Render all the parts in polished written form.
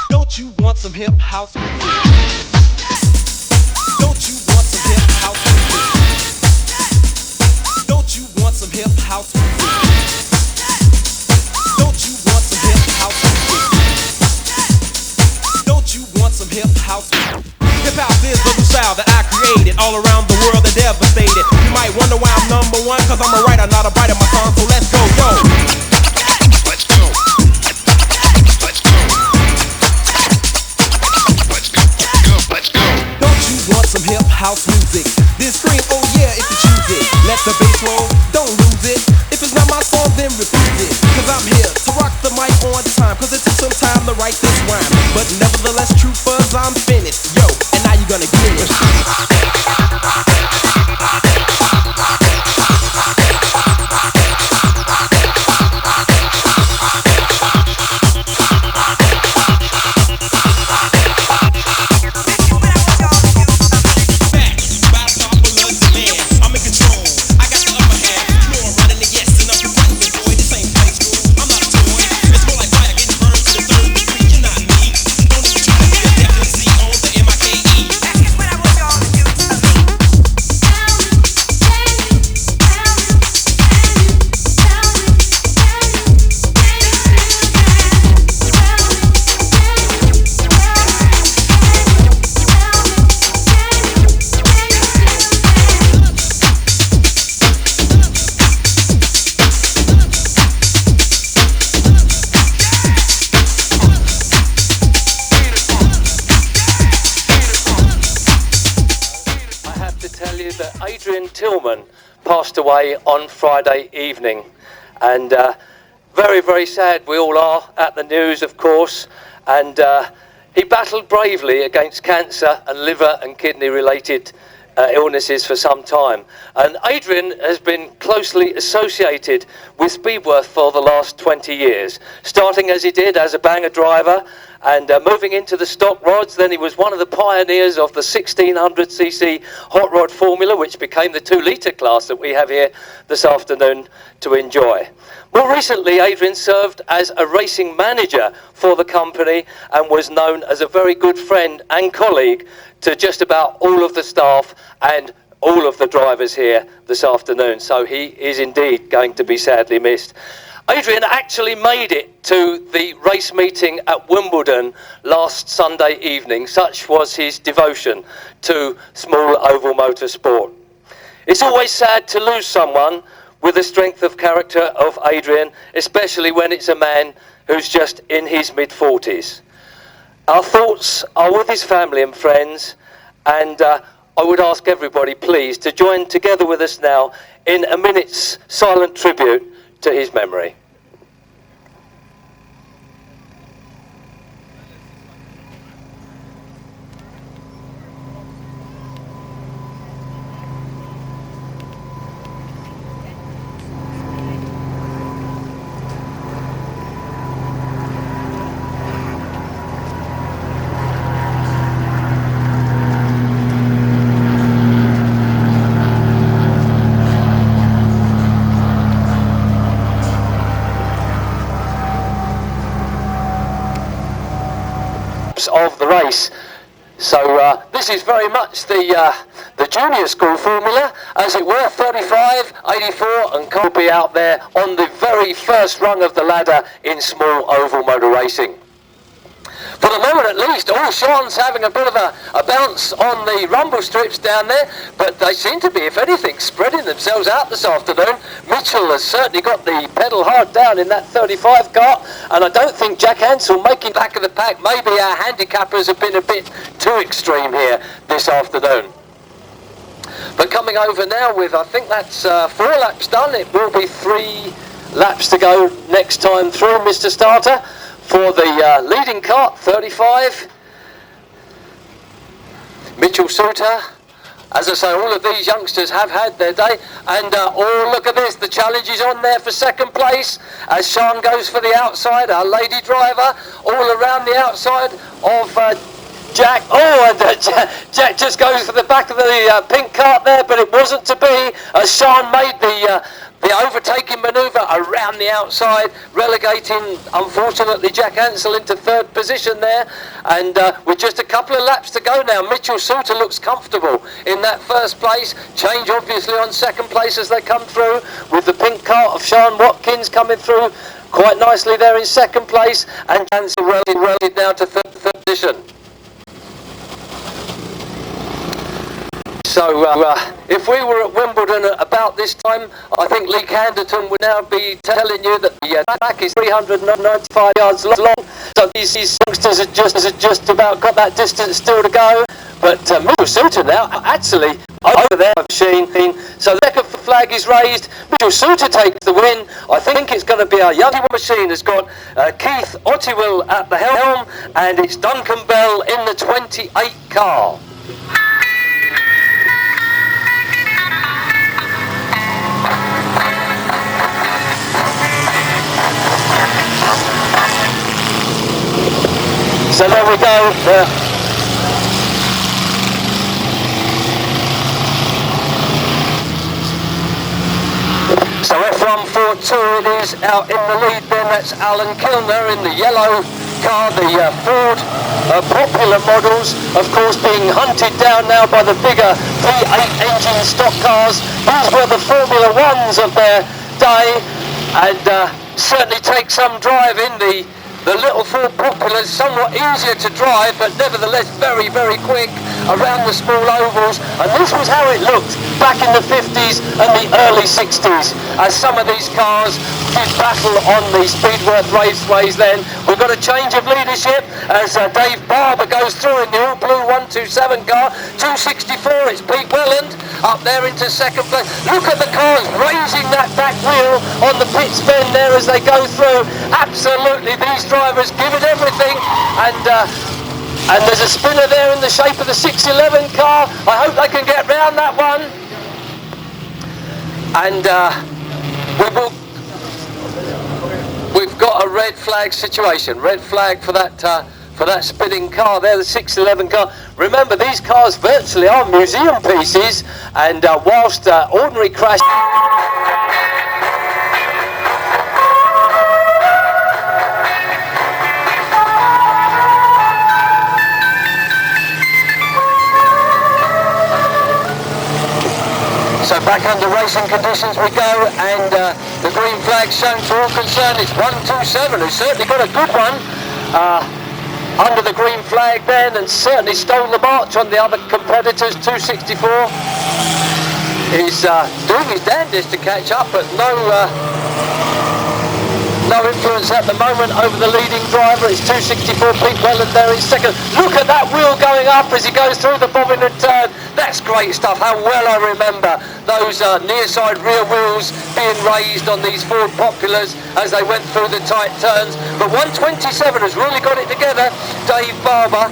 Don't you want some hip house music? Don't you want some hip house music? Don't you want some hip house music? Don't you want some hip house music? Don't you want some hip house music? Hip house is the new style that I created all around the world and devastated. You might wonder why I'm number one, cause I'm a writer, not a biter, my song, so let's go, yo! Let's go! Want some hip house music? Then scream, oh yeah, if you choose it. Let the bass roll, don't lose it. If it's not my song, then refuse it. Cause I'm here to rock the mic on time. Cause it took some time to write this rhyme. But nevertheless, troopers, I'm finished. Yo, and now you gonna get it. Passed away on Friday evening, and very, very sad we all are at the news, of course, and he battled bravely against cancer and liver and kidney related illnesses for some time. And Adrian has been closely associated with Speedworth for the last 20 years, starting as he did as a banger driver and moving into the stock rods. Then he was one of the pioneers of the 1600cc hot rod formula, which became the 2-litre class that we have here this afternoon to enjoy. More recently, Adrian served as a racing manager for the company and was known as a very good friend and colleague to just about all of the staff and all of the drivers here this afternoon. So he is indeed going to be sadly missed. Adrian actually made it to the race meeting at Wimbledon last Sunday evening. Such was his devotion to small oval motorsport. It's always sad to lose someone with the strength of character of Adrian, especially when it's a man who's just in his mid-40s. Our thoughts are with his family and friends, and I would ask everybody please to join together with us now in a minute's silent tribute to his memory. Of the race. So this is very much the junior school formula, as it were, 35, 84, and will be out there on the very first rung of the ladder in small oval motor racing. For the moment at least, Sean's having a bit of a bounce on the rumble strips down there, but they seem to be, if anything, spreading themselves out this afternoon. Mitchell has certainly got the pedal hard down in that 35 car, and I don't think Jack Ansell making back of the pack. Maybe our handicappers have been a bit too extreme here this afternoon. But coming over now with, I think that's 4 laps done. It will be 3 laps to go next time through, Mr. Starter. For the leading car, 35, Mitchell Suter. As I say, all of these youngsters have had their day, and look at this, the challenge is on there for second place, as Sean goes for the outside, our lady driver, all around the outside of Jack. Jack just goes for the back of the pink cart there, but it wasn't to be, as Sean made the overtaking manoeuvre around the outside, relegating, unfortunately, Jack Ansell into 3rd position there. And with just a couple of laps to go now, Mitchell Suter looks comfortable in that 1st place. Change, obviously, on 2nd place as they come through, with the pink cart of Sean Watkins coming through quite nicely there in 2nd place. And Ansell relegated now to 3rd position. So if we were at Wimbledon at about this time, I think Lee Canderton would now be telling you that the track is 395 yards long. So these youngsters have just about got that distance still to go. But Mitchell Suter now actually over there machine. So the second flag is raised. Mitchell Suter takes the win. I think it's going to be our young machine has got Keith Ottiwill at the helm, and it's Duncan Bell in the 28 car. So there we go. So F142 it is out in the lead then. That's Alan Kilner in the yellow car, the Ford popular models, of course, being hunted down now by the bigger V8 engine stock cars. These were the Formula Ones of their day, and certainly take some drive in the little Ford Populars, somewhat easier to drive, but nevertheless very, very quick around the small ovals. And this was how it looked back in the 50s and the early 60s, as some of these cars did battle on the Speedworth raceways then. We've got a change of leadership as Dave Barber goes through in the all-blue 127 car. 264, it's Pete Welland up there into 2nd place. Look at the cars raising that back wheel on the pit bend there as they go through. Absolutely, these drivers give it everything, and there's a spinner there in the shape of the 611 car. I hope they can get round that one. And we've got a red flag situation. Red flag for that spinning car there, the 611 car. Remember, these cars virtually are museum pieces, and whilst ordinary crash. So back under racing conditions we go, and the green flag shown for all concerned. It's 127, who's certainly got a good one under the green flag then, and certainly stole the march on the other competitors. 264 is doing his damnedest to catch up, but no influence at the moment over the leading driver. It's 264, Pete Welland there in 2nd. Look at that wheel going up as he goes through the Bovingdon turn. That's great stuff. How well I remember those near side rear wheels being raised on these Ford Populars as they went through the tight turns. But 127 has really got it together. Dave Barber.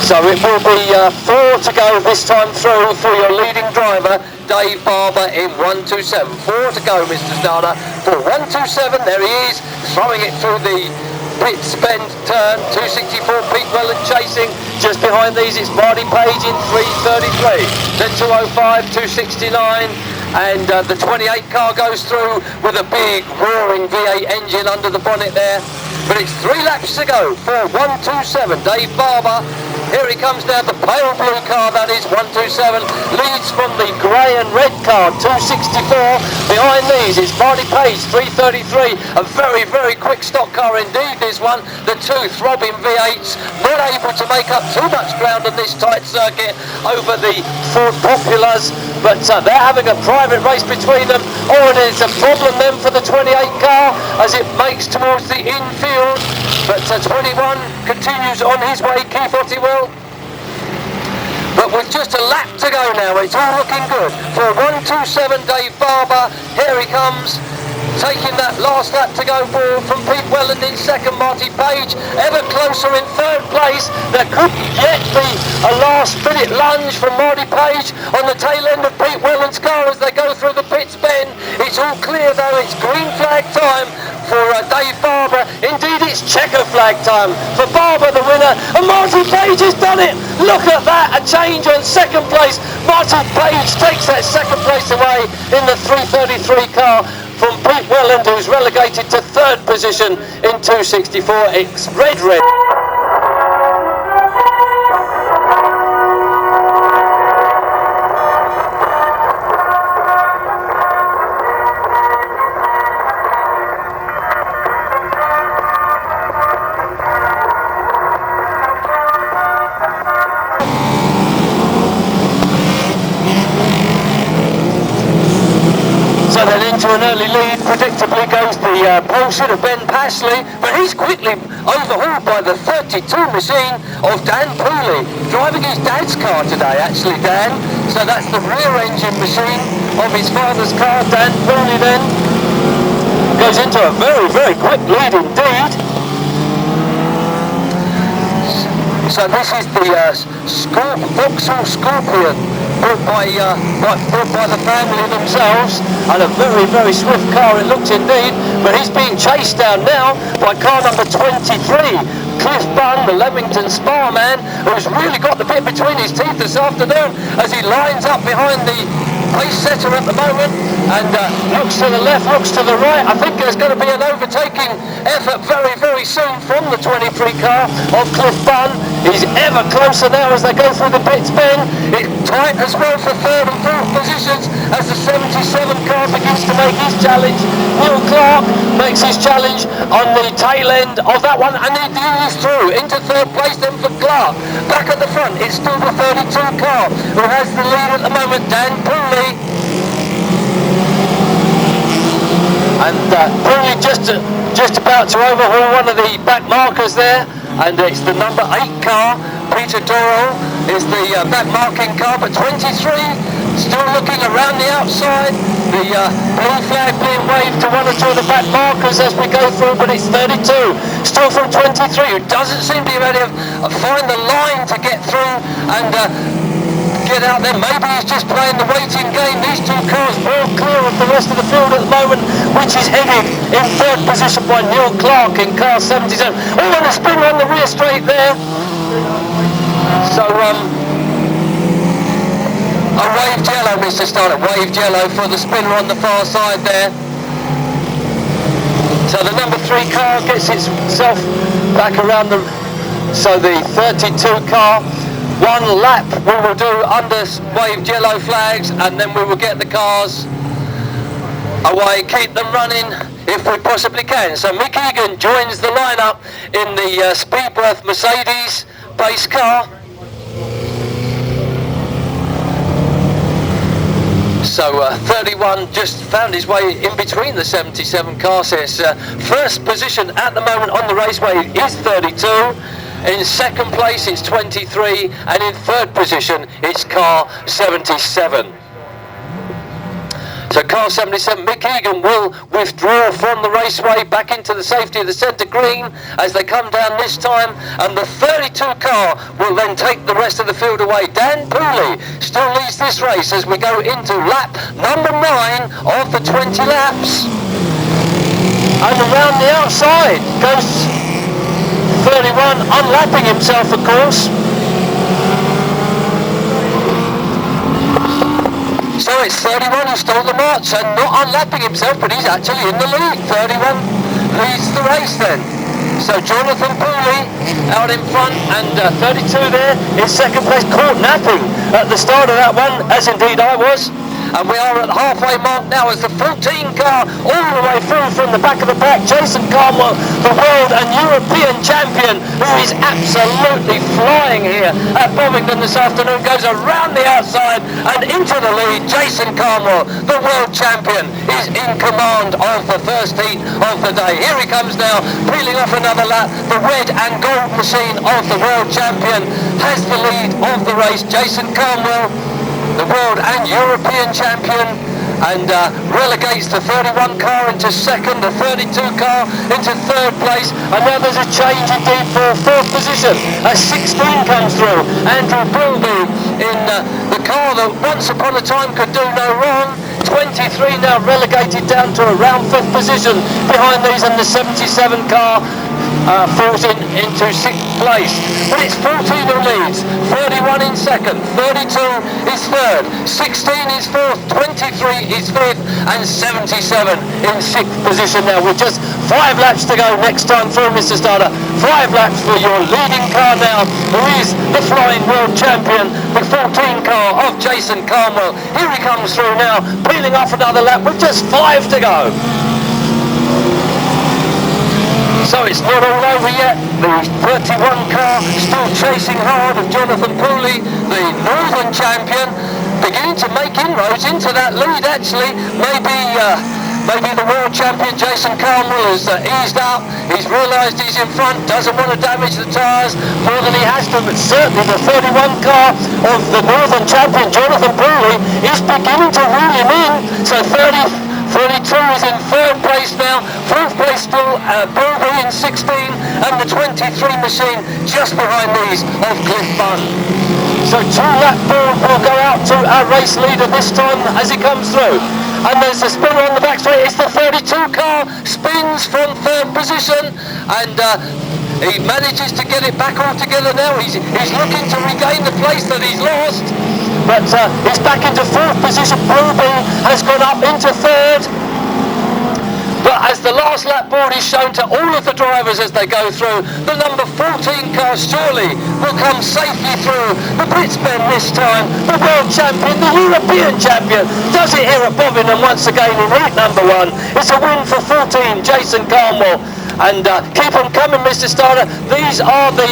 So it will be 4 to go this time through for your leading driver, Dave Barber in 127. 4 to go, Mr. Starter, for 127. There he is, throwing it through the pit bend turn. 264, Pete Welland chasing. Just behind these, it's Marty Page in 333. Then 205, 269. And the 28 car goes through with a big roaring V8 engine under the bonnet there. but it's 3 laps to go for 127. Dave Barber, here he comes now, the pale blue car, that is 127, leads from the grey and red car, 264. Behind these is Marty Page, 333, a very, very quick stock car indeed, this one. The 2 throbbing V8s, not able to make up too much ground on this tight circuit over the Ford Populars, but they're having a private race between them. Oh, and it's a problem then for the 28 car as it makes towards the infield, but 21 continues on his way, Keith Ottiwell. But with just a lap to go now, it's all looking good for 127. Dave Barber, here he comes, taking that last lap to go forward from Pete Welland in second. Marty Page ever closer in third place. There could yet be a last minute lunge from Marty Page on the tail end of Pete Welland's car as they go through the pits bend. It's all clear though, it's green flag time for Dave Barber. Indeed, it's checker flag time for Barber, the winner, and Marty Page has done it. Look at that, a change on second place. Marty Page takes that second place away in the 333 car from Pete Welland, who's relegated to third position in 264. It's red. So then into an early lead, predictably goes the Polestar of Ben Pashley, but he's quickly overhauled by the 32 machine of Dan Pooley, driving his dad's car today, actually, Dan. So that's the rear engine machine of his father's car. Dan Pooley then goes into a very, very quick lead indeed. So this is the Vauxhall Scorpion, built by the family themselves, and a very, very swift car it looks indeed, but he's being chased down now by car number 23, Cliff Bunn, the Leamington Spa man, who's really got the bit between his teeth this afternoon as he lines up behind the pace setter at the moment and looks to the left, looks to the right. I think there's going to be an overtaking effort very, very soon from the 23 car of Cliff Bunn. He's ever closer now as they go through the pits bend. It's tight as well for third and fourth positions as the 77 car begins to make his challenge. Will Clark makes his challenge on the tail end of that one, and he is through into third place then for Clark. Back at the front, it's still the 32 car who has the lead at the moment, Dan Pooley. And Pooley just about to overhaul one of the back markers there, and it's the number 8 car. Peter Dorrell is the back marking car, but 23 still looking around the outside. The blue flag being waved to one or two of the back markers as we go through, but it's 32 still from 23, who doesn't seem to be able to find the line to get through and get out there. Maybe he's just playing the waiting game. These two cars well clear of the rest of the field at the moment, which is headed in third position by Neil Clark in car 77. Oh, and a spin on the rear straight there. So a waved yellow, Mr. Stoddart, waved yellow for the spinner on the far side there. So the number 3 car gets itself back around the, so the 32 car, one lap we will do under waved yellow flags, and then we will get the cars away, keep them running if we possibly can. So Mick Egan joins the lineup in the Speedworth Mercedes base car. So 31 just found his way in between the 77 car sets. First position at the moment on the raceway is 32. In second place it's 23, and in third position it's car 77. So car 77, Mick Egan will withdraw from the raceway back into the safety of the centre green as they come down this time, and the 32 car will then take the rest of the field away. Dan Pooley still leads this race as we go into lap number 9 of the 20 laps. And around the outside goes 31, unlapping himself of course. So it's 31 who stole the march and not unlapping himself, but he's actually in the lead. 31 leads the race then. So Jonathan Pooley out in front, and 32 there in second place, caught napping at the start of that one, as indeed I was. And we are at the halfway mark now as the 14 car all the way through from the back of the pack. Jason Carmwell, the world and European champion, who is absolutely flying here at Bovingdon this afternoon, goes around the outside and into the lead. Jason Carmwell, the world champion, is in command of the first heat of the day. Here he comes now, peeling off another lap. The red and gold machine of the world champion has the lead of the race. Jason Carmwell, the world and European champion, and relegates the 31 car into second, the 32 car into third place, and now there's a change indeed for fourth position as 16 comes through. Andrew Bilby in the car that once upon a time could do no wrong. 23 now relegated down to around fifth position behind these, and the 77 car falls into sixth place. But it's 14 who leads, 31 in second, 32 is third, 16 is fourth, 23 is fifth, and 77 in sixth position now, with just 5 laps to go next time through, Mr. Starter. 5 laps for your leading car now, who is the flying world champion, the 14 car of Jason Carmwell. Here he comes through now, peeling off another lap with just 5 to go. So it's not all over yet. The 31 car still chasing hard of Jonathan Pooley, the Northern champion, beginning to make inroads into that lead actually. Maybe the world champion Jason Carmwell has eased up. He's realised he's in front, doesn't want to damage the tyres more than he has to, but certainly the 31 car of the Northern champion Jonathan Pooley is beginning to reel him in. So 32 is in third place now, fourth place still Bilby in 16, and the 23 machine just behind these of Cliff Bunn. So 2-lap board will go out to our race leader this time as he comes through. And there's a spinner on the back straight. It's the 32 car, spins from third position, and he manages to get it back all together now. He's looking to regain the place that he's lost. But he's back into fourth position. Bilby has gone up into third. But as the last lap board is shown to all of the drivers as they go through, the number 14 car surely will come safely through the pits bend this time. The world champion, the European champion, does it here at Bovingdon once again in heat number 1. It's a win for 14, Jason Carmwell. And keep them coming, Mr. Starter. These are the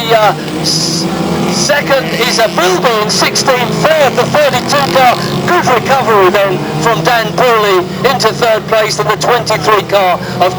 second is a Bilby in 16, third the 32 car. Good recovery then from Dan Pooley into third place, and the 23 car of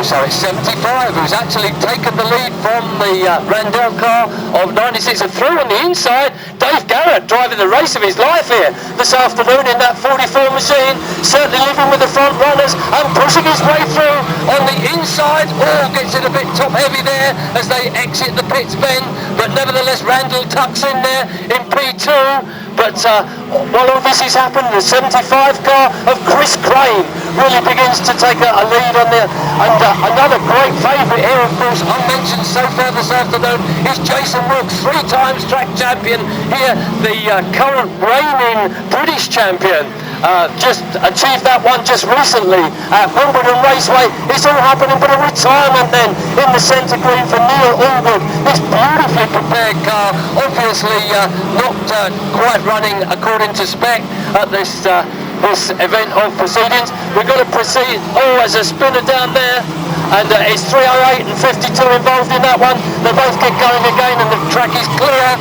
So it's 75 who's actually taken the lead from the Randell car of 96, and through on the inside, Dave Garrett driving the race of his life here this afternoon in that 44 machine, certainly living with the front runners and pushing his way through on the inside. Gets it a bit top heavy there as they exit the pits bend, but nevertheless Randall tucks in there in P2. But while all this is happening, the 75 car of Chris Crane really begins to take a lead on there. And another great favourite here, of course, unmentioned so far this afternoon, is Jason Wilkes, 3 times track champion here, the current reigning British champion. Just achieved that one just recently at Bovingdon Raceway. It's all happening, but a retirement then in the centre green for Neil Allgood. This beautifully prepared car, obviously not quite running according to spec at this event of proceedings. We've got to proceed. As a spinner down there, and it's 308 and 52 involved in that one. They both get going again, and the track is clear.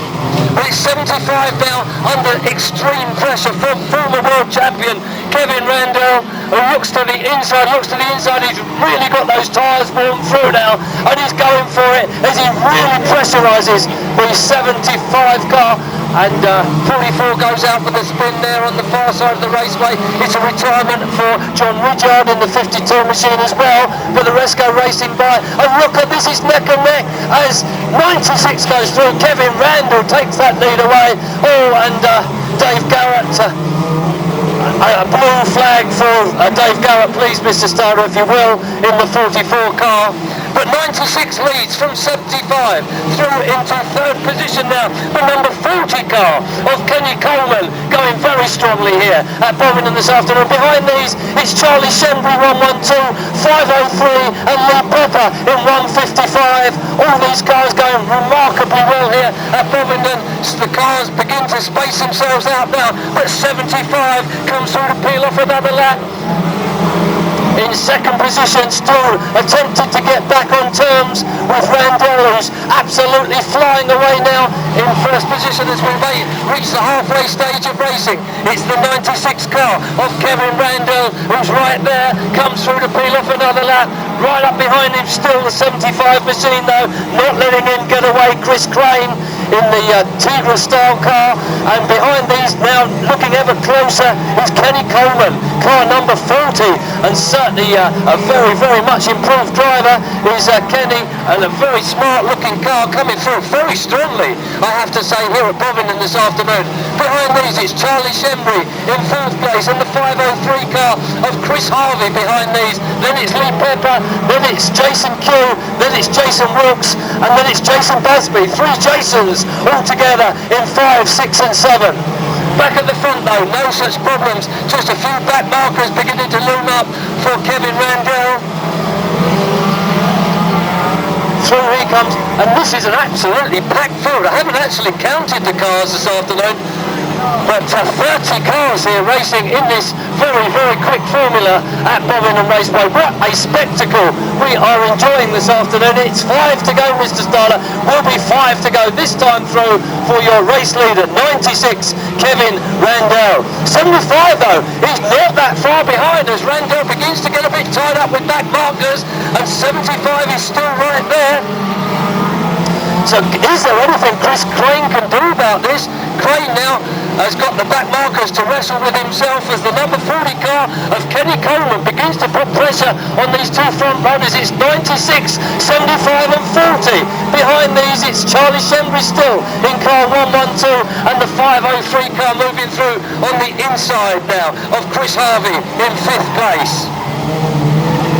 But it's 75 now under extreme pressure from former world champion Kevin Randell, who looks to the inside. He's really got those tyres worn through now, and he's going for it as he really pressurises the 75 car And 44 goes out for the spin there on the far side of the raceway. It's a retirement for John Rudyard in the 52 machine as well, but the rest go racing by. And look at this, is neck and neck as 96 goes through. Kevin Randall takes that lead away. Oh, and Dave Garrett, a blue flag for Dave Garrett, please, Mr. Starter, if you will, in the 44 car. But 96 leads from 75 through into third position now. The number 40 car of Kenny Coleman going very strongly here at Bovingdon this afternoon. Behind these, it's Charlie Shembry 112, 503 and Lee Pepper in 155. All these cars going remarkably well here at Bovingdon. The cars begin to space themselves out now, but 75 comes through to peel off another lap. In second position, still attempted to get back on terms with Randell, who's absolutely flying away now in first position as we reach the halfway stage of racing. It's the 96 car of Kevin Randell, who's right there, comes through to peel off another lap. Right up behind him, still the 75 machine though, not letting him get away, Chris Crane in the Tigra style car, and behind these now, looking ever closer, is Kenny Coleman, car number 40, and certainly a very, very much improved driver is Kenny, and a very smart looking car coming through very strongly, I have to say, here at Bovingdon this afternoon. Behind these it's Charlie Shembry in fourth place, and the 503 car of Chris Harvey behind these. Then it's Lee Pepper, then it's Jason Q, then it's Jason Wilkes, and then it's Jason Busby. Three Jasons all together in 5, 6 and 7. Back at the front though, no such problems, just a few back markers beginning to loom up for Kevin Randell. Through he comes, and this is an absolutely packed field. I haven't actually counted the cars this afternoon, but 30 cars here racing in this very, very quick formula at Bovingdon Raceway. What a spectacle we are enjoying this afternoon. It's 5 to go, Mr. Starler. Will be 5 to go this time through for your race leader, 96, Kevin Randell. 75 though, he's not that far behind as Randell begins to get a bit tied up with back markers, and 75 is still right there. So is there anything Chris Crane can do about this? Crane now has got the back markers to wrestle with himself as the number 40 car of Kenny Coleman begins to put pressure on these two front runners. It's 96, 75 and 40. Behind these it's Charlie Shembry still in car 112, and the 503 car moving through on the inside now of Chris Harvey in 5th place.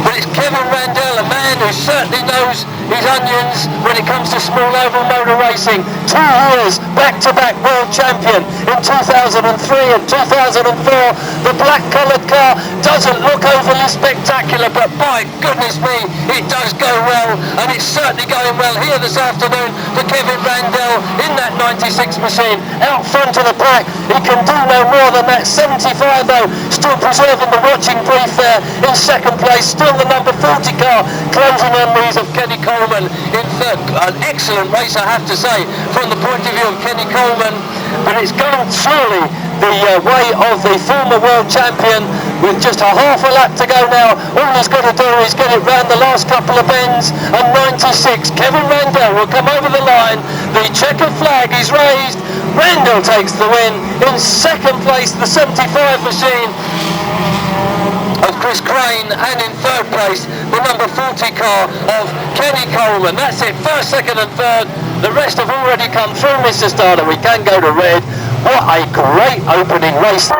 But it's Kevin Randell, a man who certainly knows his onions when it comes to small oval motor racing. 2 years back-to-back world champion in 2003 and 2004. The black-coloured car doesn't look overly spectacular, but by goodness me, it does go well, and it's certainly going well here this afternoon for Kevin Randell in that 96 machine. Out front of the pack, he can do no more than that. 75 though, still preserving the watching brief there in second place. Still the number 40 car closing on these of Kenny Coleman in third. An excellent race, I have to say, from the point of view of Kenny Coleman, but it's gone surely the way of the former world champion with just a half a lap to go now. All he's got to do is get it round the last couple of bends, and 96, Kevin Randell will come over the line. The checkered flag is raised. Randell takes the win. In second place, the 75 machine of Chris Crane, and in third place the number 40 car of Kenny Coleman. That's it, first, second and third. The rest have already come through, Mr. Starter. We can go to red. What a great opening race.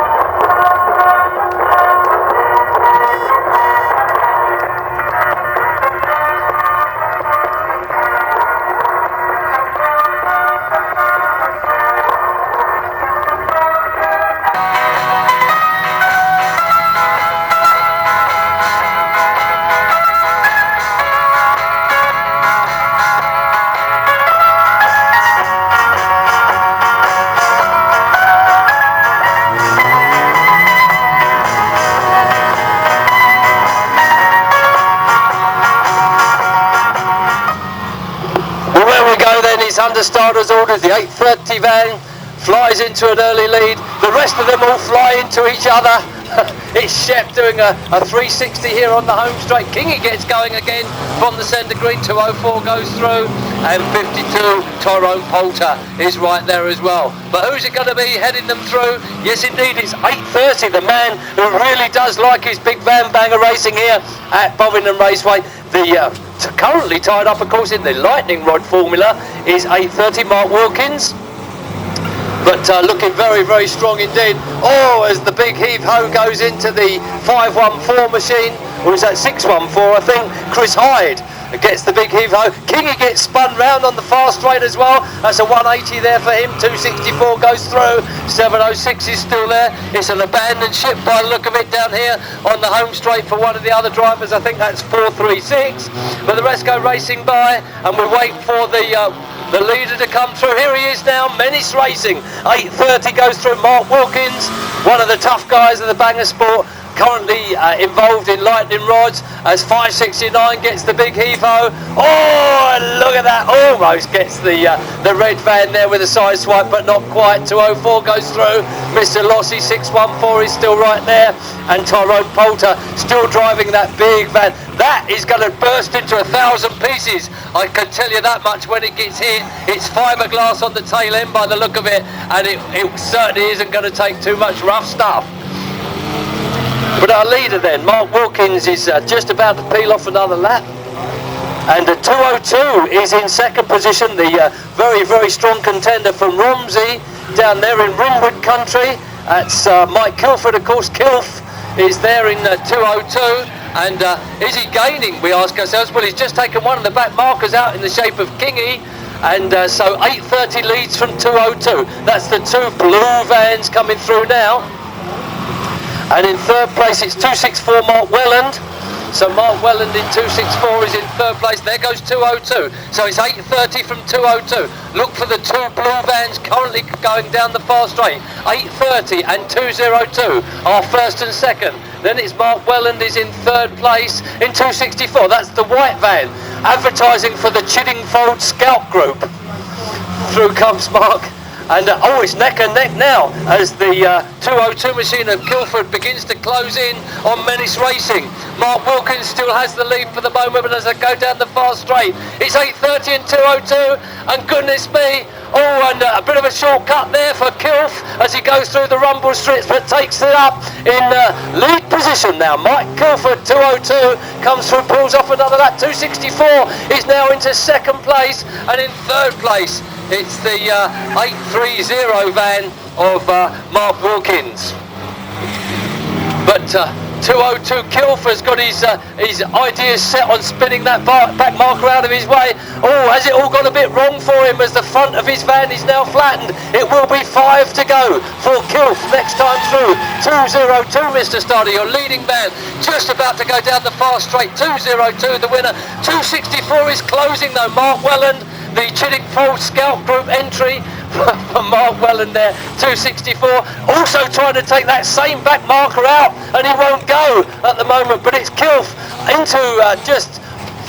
Under starters orders, the 830 van flies into an early lead. The rest of them all fly into each other. It's Shep doing a 360 here on the home straight. Kingy gets going again from the centre green. 204 goes through, and 52 Tyrone Poulter is right there as well. But who's it going to be heading them through? Yes, indeed, it's 8:30. The man who really does like his big van banger racing here at Bovingdon Raceway. The currently tied up, of course, in the lightning rod formula is 8:30 Mark Wilkins. But looking very, very strong indeed. Oh, as the big heave-ho goes into the 514 machine, or is that 614, I think, Chris Hyde gets the big heave-ho. Kingy gets spun round on the fast straight as well. That's a 180 there for him. 264 goes through. 706 is still there. It's an abandoned ship by the look of it down here on the home straight for one of the other drivers. I think that's 436. But the rest go racing by, and we're waiting for the leader to come through. Here he is now, Menace Racing. 8:30 goes through. Mark Wilkins, one of the tough guys of the banger sport, currently involved in lightning rods, as 569 gets the big heave-ho. Oh, look at that, almost gets the red van there with a side swipe, but not quite. 204 goes through. Mr. Lossy 614 is still right there, and Tyrone Poulter still driving that big van. That is going to burst into 1,000 pieces, I can tell you that much when it gets hit. It's fiberglass on the tail end by the look of it, and it certainly isn't going to take too much rough stuff. But our leader then, Mark Wilkins, is just about to peel off another lap. And 202 is in second position, the very, very strong contender from Romsey down there in Ringwood country. That's Mike Kilford, of course. Kilf is there in 202. And is he gaining, we ask ourselves? Well, he's just taken one of the back markers out in the shape of Kingy. And so 8:30 leads from 202. That's the two blue vans coming through now. And in third place it's 264 Mark Welland. So Mark Welland in 264 is in third place. There goes 202. So it's 8:30 from 202. Look for the two blue vans currently going down the fast straight. 8:30 and 202 are first and second. Then it's Mark Welland is in third place in 264. That's the white van, advertising for the Chiddingfold Scout Group. Through comes Mark. And oh, it's neck and neck now as the 202 machine of Kilford begins to close in on Menace Racing. Mark Wilkins still has the lead for the moment, but as I go down the fast straight, it's 8:30 and 202, and goodness me, oh, and a bit of a shortcut there for Kilf as he goes through the rumble strips, but takes it up in lead position now. Mike Kilford, 202, comes through, pulls off another lap. 264 is now into second place, and in third place, it's the 830 van of Mark Wilkins. But 202 Kilford's got his ideas set on spinning that back marker out of his way. Oh, has it all gone a bit wrong for him as the front of his van is now flattened? It will be 5 to go for Kilf next time through. 202, Mr. Starter, your leading man, just about to go down the fast straight. 202, the winner. 264 is closing though. Mark Welland, the Chiddingfold Scout Group entry for Mark Welland there, 264, also trying to take that same back marker out, and he won't go at the moment, but it's Kilf into just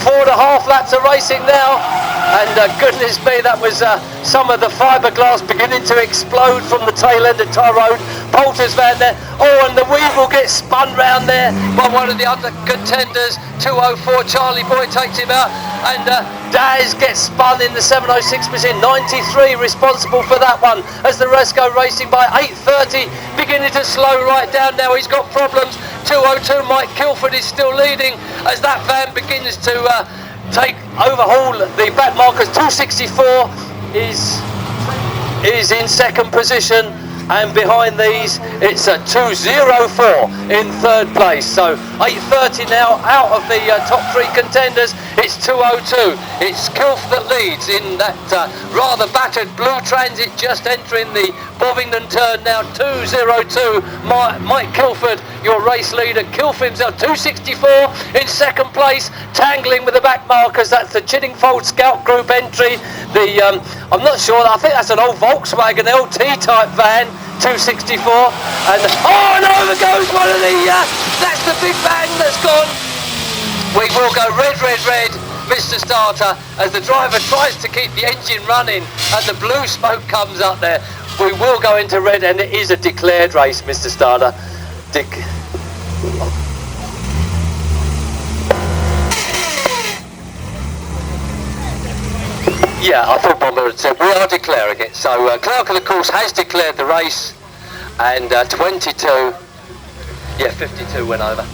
4.5 laps of racing now, and goodness me, that was some of the fiberglass beginning to explode from the tail end of Tyrone Poulter's van there. Oh, and the weevil gets spun round there by one of the other contenders. 204 Charlie Boy takes him out, and Daz gets spun in the 706 machine. 93 responsible for that one as the rest go racing by. 8:30 beginning to slow right down now. He's got problems. 202 Mike Kilford is still leading as that van begins to overhaul the back markers. 264 is in second position, and behind these it's a 204 in third place. So 8:30 now out of the top three contenders. It's 202. It's Kilf that leads in that rather battered blue Transit, just entering the Bovingdon turn now. 202 Mike Kilford, your race leader. Kilf himself 264 in second place, tangling with the back markers. That's the Chiddingfold Scout Group entry. The I'm not sure, I think that's an old Volkswagen LT type van. 264, and oh no, there goes one of the that's the big bang that's gone. We will go red, Mr. Starter, as the driver tries to keep the engine running and the blue smoke comes up there. We will go into red, and it is a declared race, Mr. Starter. Yeah, I thought Bomber had said we are declaring it. So Clark of the course has declared the race, and 22, yeah, 52 went over.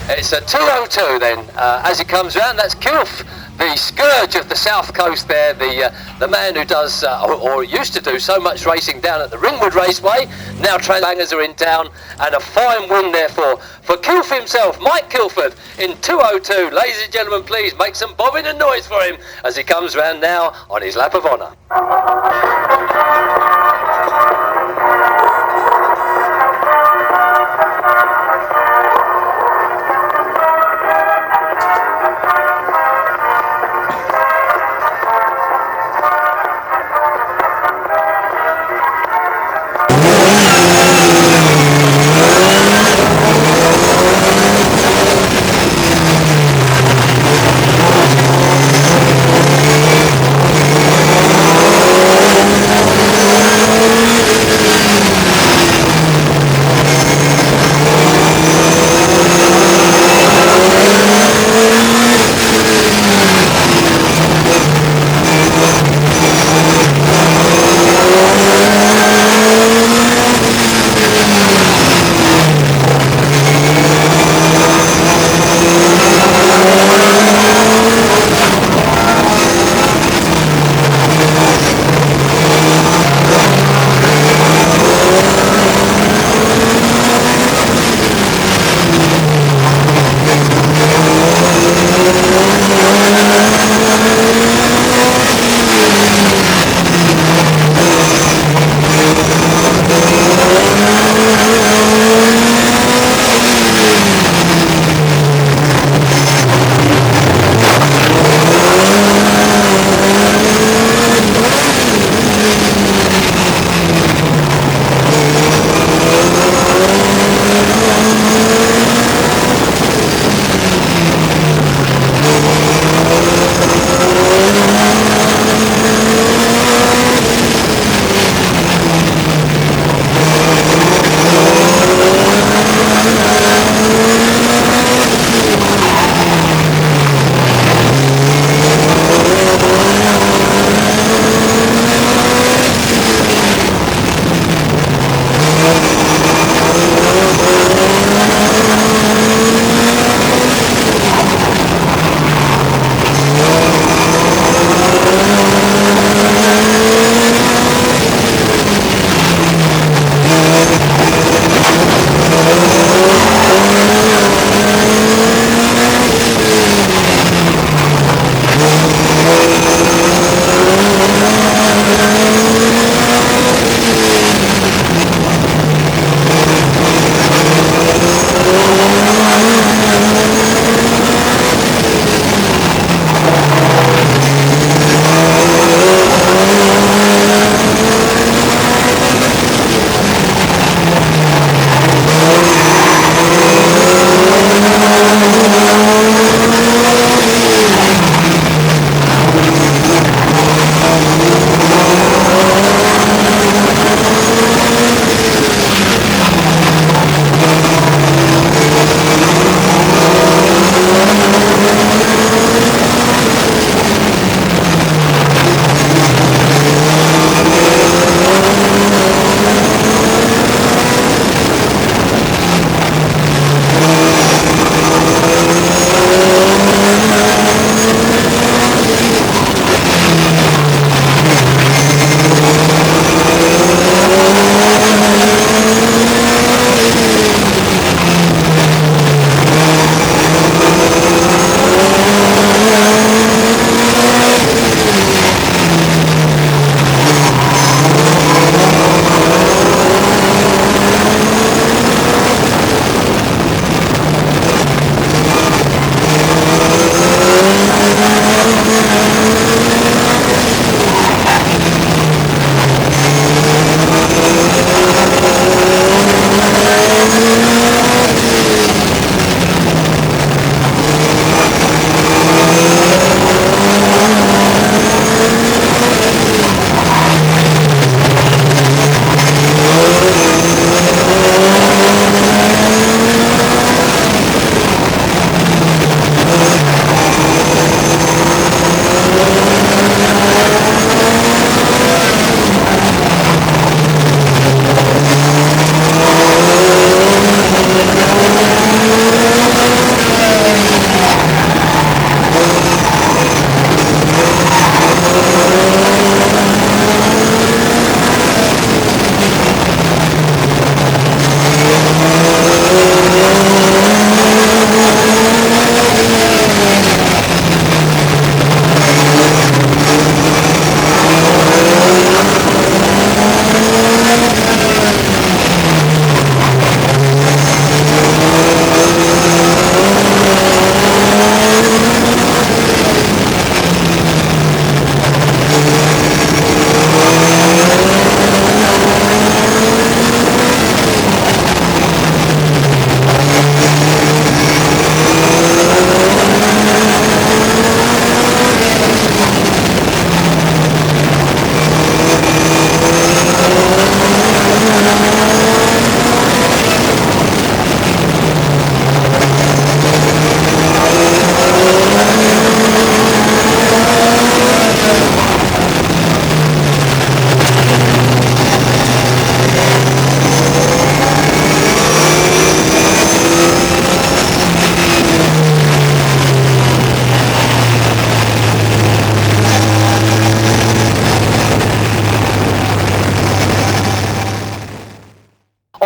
It's a 2:02 then as it comes round. That's Kilf, the scourge of the south coast there, the man who does or used to do so much racing down at the Ringwood Raceway. Now Transbangers are in town, and a fine win therefore for Kilf himself, Mike Kilford, in 2:02. Ladies and gentlemen, please make some Bovingdon noise for him as he comes round now on his lap of honour.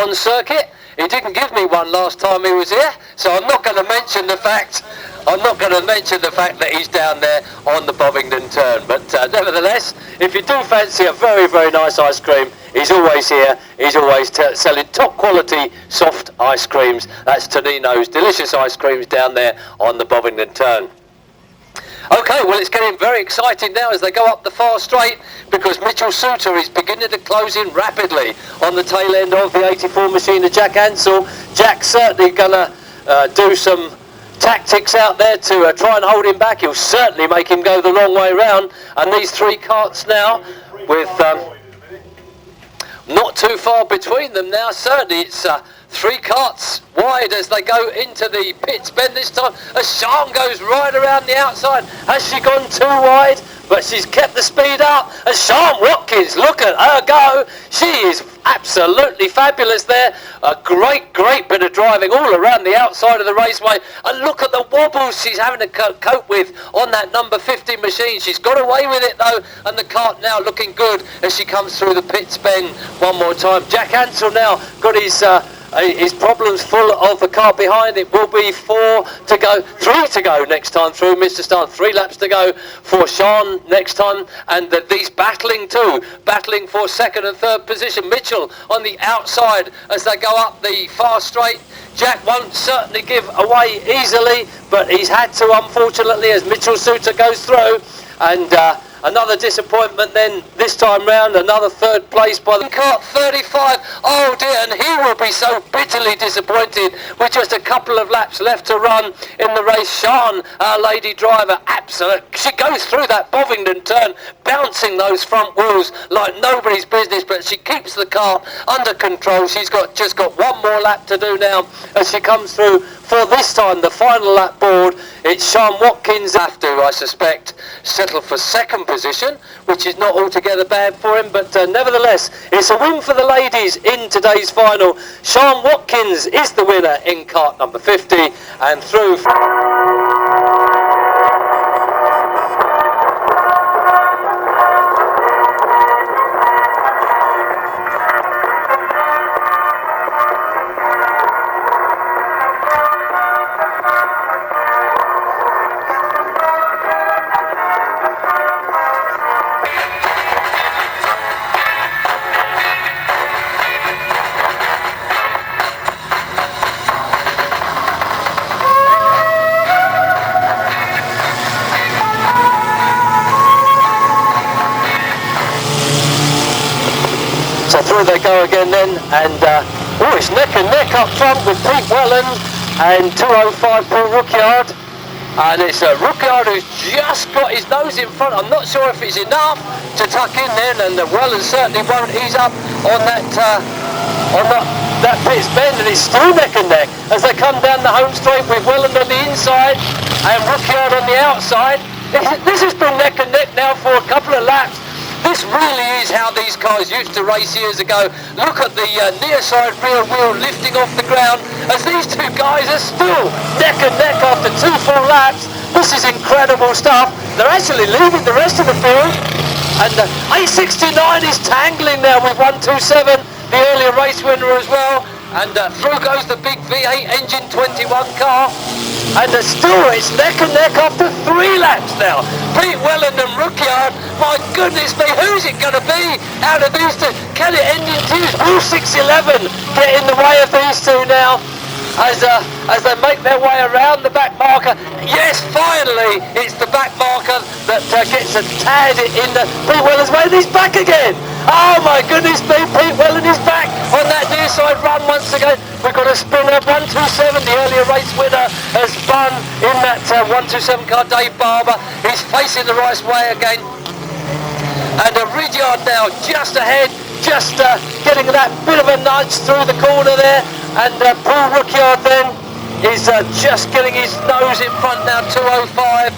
on circuit. He didn't give me one last time he was here, so I'm not going to mention the fact that he's down there on the Bovingdon turn. But nevertheless, if you do fancy a very, very nice ice cream, he's always here. He's always selling top quality soft ice creams. That's Tonino's delicious ice creams down there on the Bovingdon turn. Okay, well, it's getting very exciting now as they go up the far straight, because Mitchell Suter is beginning to close in rapidly on the tail end of the 84 machine of Jack Ansell. Jack's certainly going to do some tactics out there to try and hold him back. He'll certainly make him go the long way round. And these three carts now, with not too far between them now, certainly it's three carts wide as they go into the pits bend this time, as Sian goes right around the outside. Has she gone too wide? But she's kept the speed up, and Sian Watkins, look at her go. She is absolutely fabulous there. A great bit of driving all around the outside of the raceway, and look at the wobbles she's having to cope with on that number 50 machine. She's got away with it though, and the cart now looking good as she comes through the pits bend one more time. Jack Ansell now got his problems full of the car behind. It will be 4 to go, 3 to go next time through Mr. Starr. 3 laps to go for Sian next time, and these battling for second and third position. Mitchell on the outside as they go up the far straight. Jack won't certainly give away easily, but he's had to, unfortunately, as Mitchell Suter goes through. And another disappointment then this time round, another third place by the kart 35. Oh dear, and he will be so bitterly disappointed with just a couple of laps left to run in the race. Sian, our lady driver, absolute. She goes through that Bovingdon turn, bouncing those front wheels like nobody's business, but she keeps the car under control. She's just got one more lap to do now as she comes through for this time the final lap board. It's Sian Watkins have to, I suspect, settle for second position, which is not altogether bad for him, but nevertheless, it's a win for the ladies in today's final. Sian Watkins is the winner in kart number 50, and through. So through they go again then, and it's neck and neck up front with Pete Welland and 205 Paul Rookyard. And it's Rookyard who's just got his nose in front. I'm not sure if it's enough to tuck in then, and Welland certainly won't ease up on that pit's bend, and it's still neck and neck as they come down the home straight with Welland on the inside and Rookyard on the outside. This has been neck and neck now for a couple of laps. This really is how these cars used to race years ago. Look at the near side rear wheel lifting off the ground as these two guys are still neck and neck after 2 full laps. This is incredible stuff. They're actually leaving the rest of the field. And 869 is tangling now with 127, the earlier race winner as well. And through goes the big V8 engine 21 car. And still it's neck and neck after 3 laps now. Pete Welland and Rookyard, my goodness me, who's it going to be out of these two? Can it end in tears? Will 611 get in the way of these two now as they make their way around the back marker? Yes, finally, it's the back marker that gets a tad in the Pete Welland's way, and he's back again. Oh my goodness me, Pete Welland is back on that near side run once again. We've got a spinner, 127, the earlier race winner has spun in that 127 car, Dave Barber. He's facing the right way again. And Ridyard now just ahead, just getting that bit of a nudge through the corner there. And Paul Rookyard then is just getting his nose in front now, 205,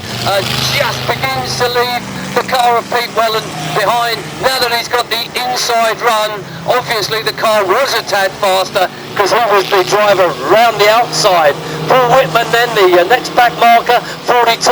just begins to leave the car of Pete Welland behind. Now that he's got the inside run, obviously the car was a tad faster because he was the driver round the outside. Paul Whitman then, the next back marker, 42,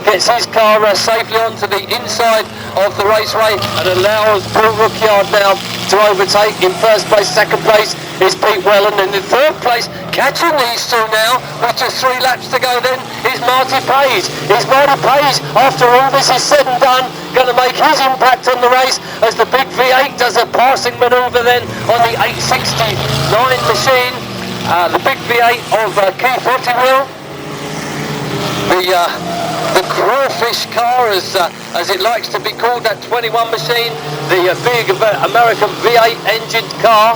gets his car safely onto the inside of the raceway and allows Paul Rookyard now to overtake. In first place, second place is Pete Welland, and in third place, catching these two now with just 3 laps to go then, is Marty Page. Is Marty Page, after all this is said and done, going to make his impact on the race as the big V8 does a passing manoeuvre then on the 869 machine. The big V8 of Keith Ottiwill. The crawfish car, as it likes to be called, that 21 machine, the big American V8 engined car,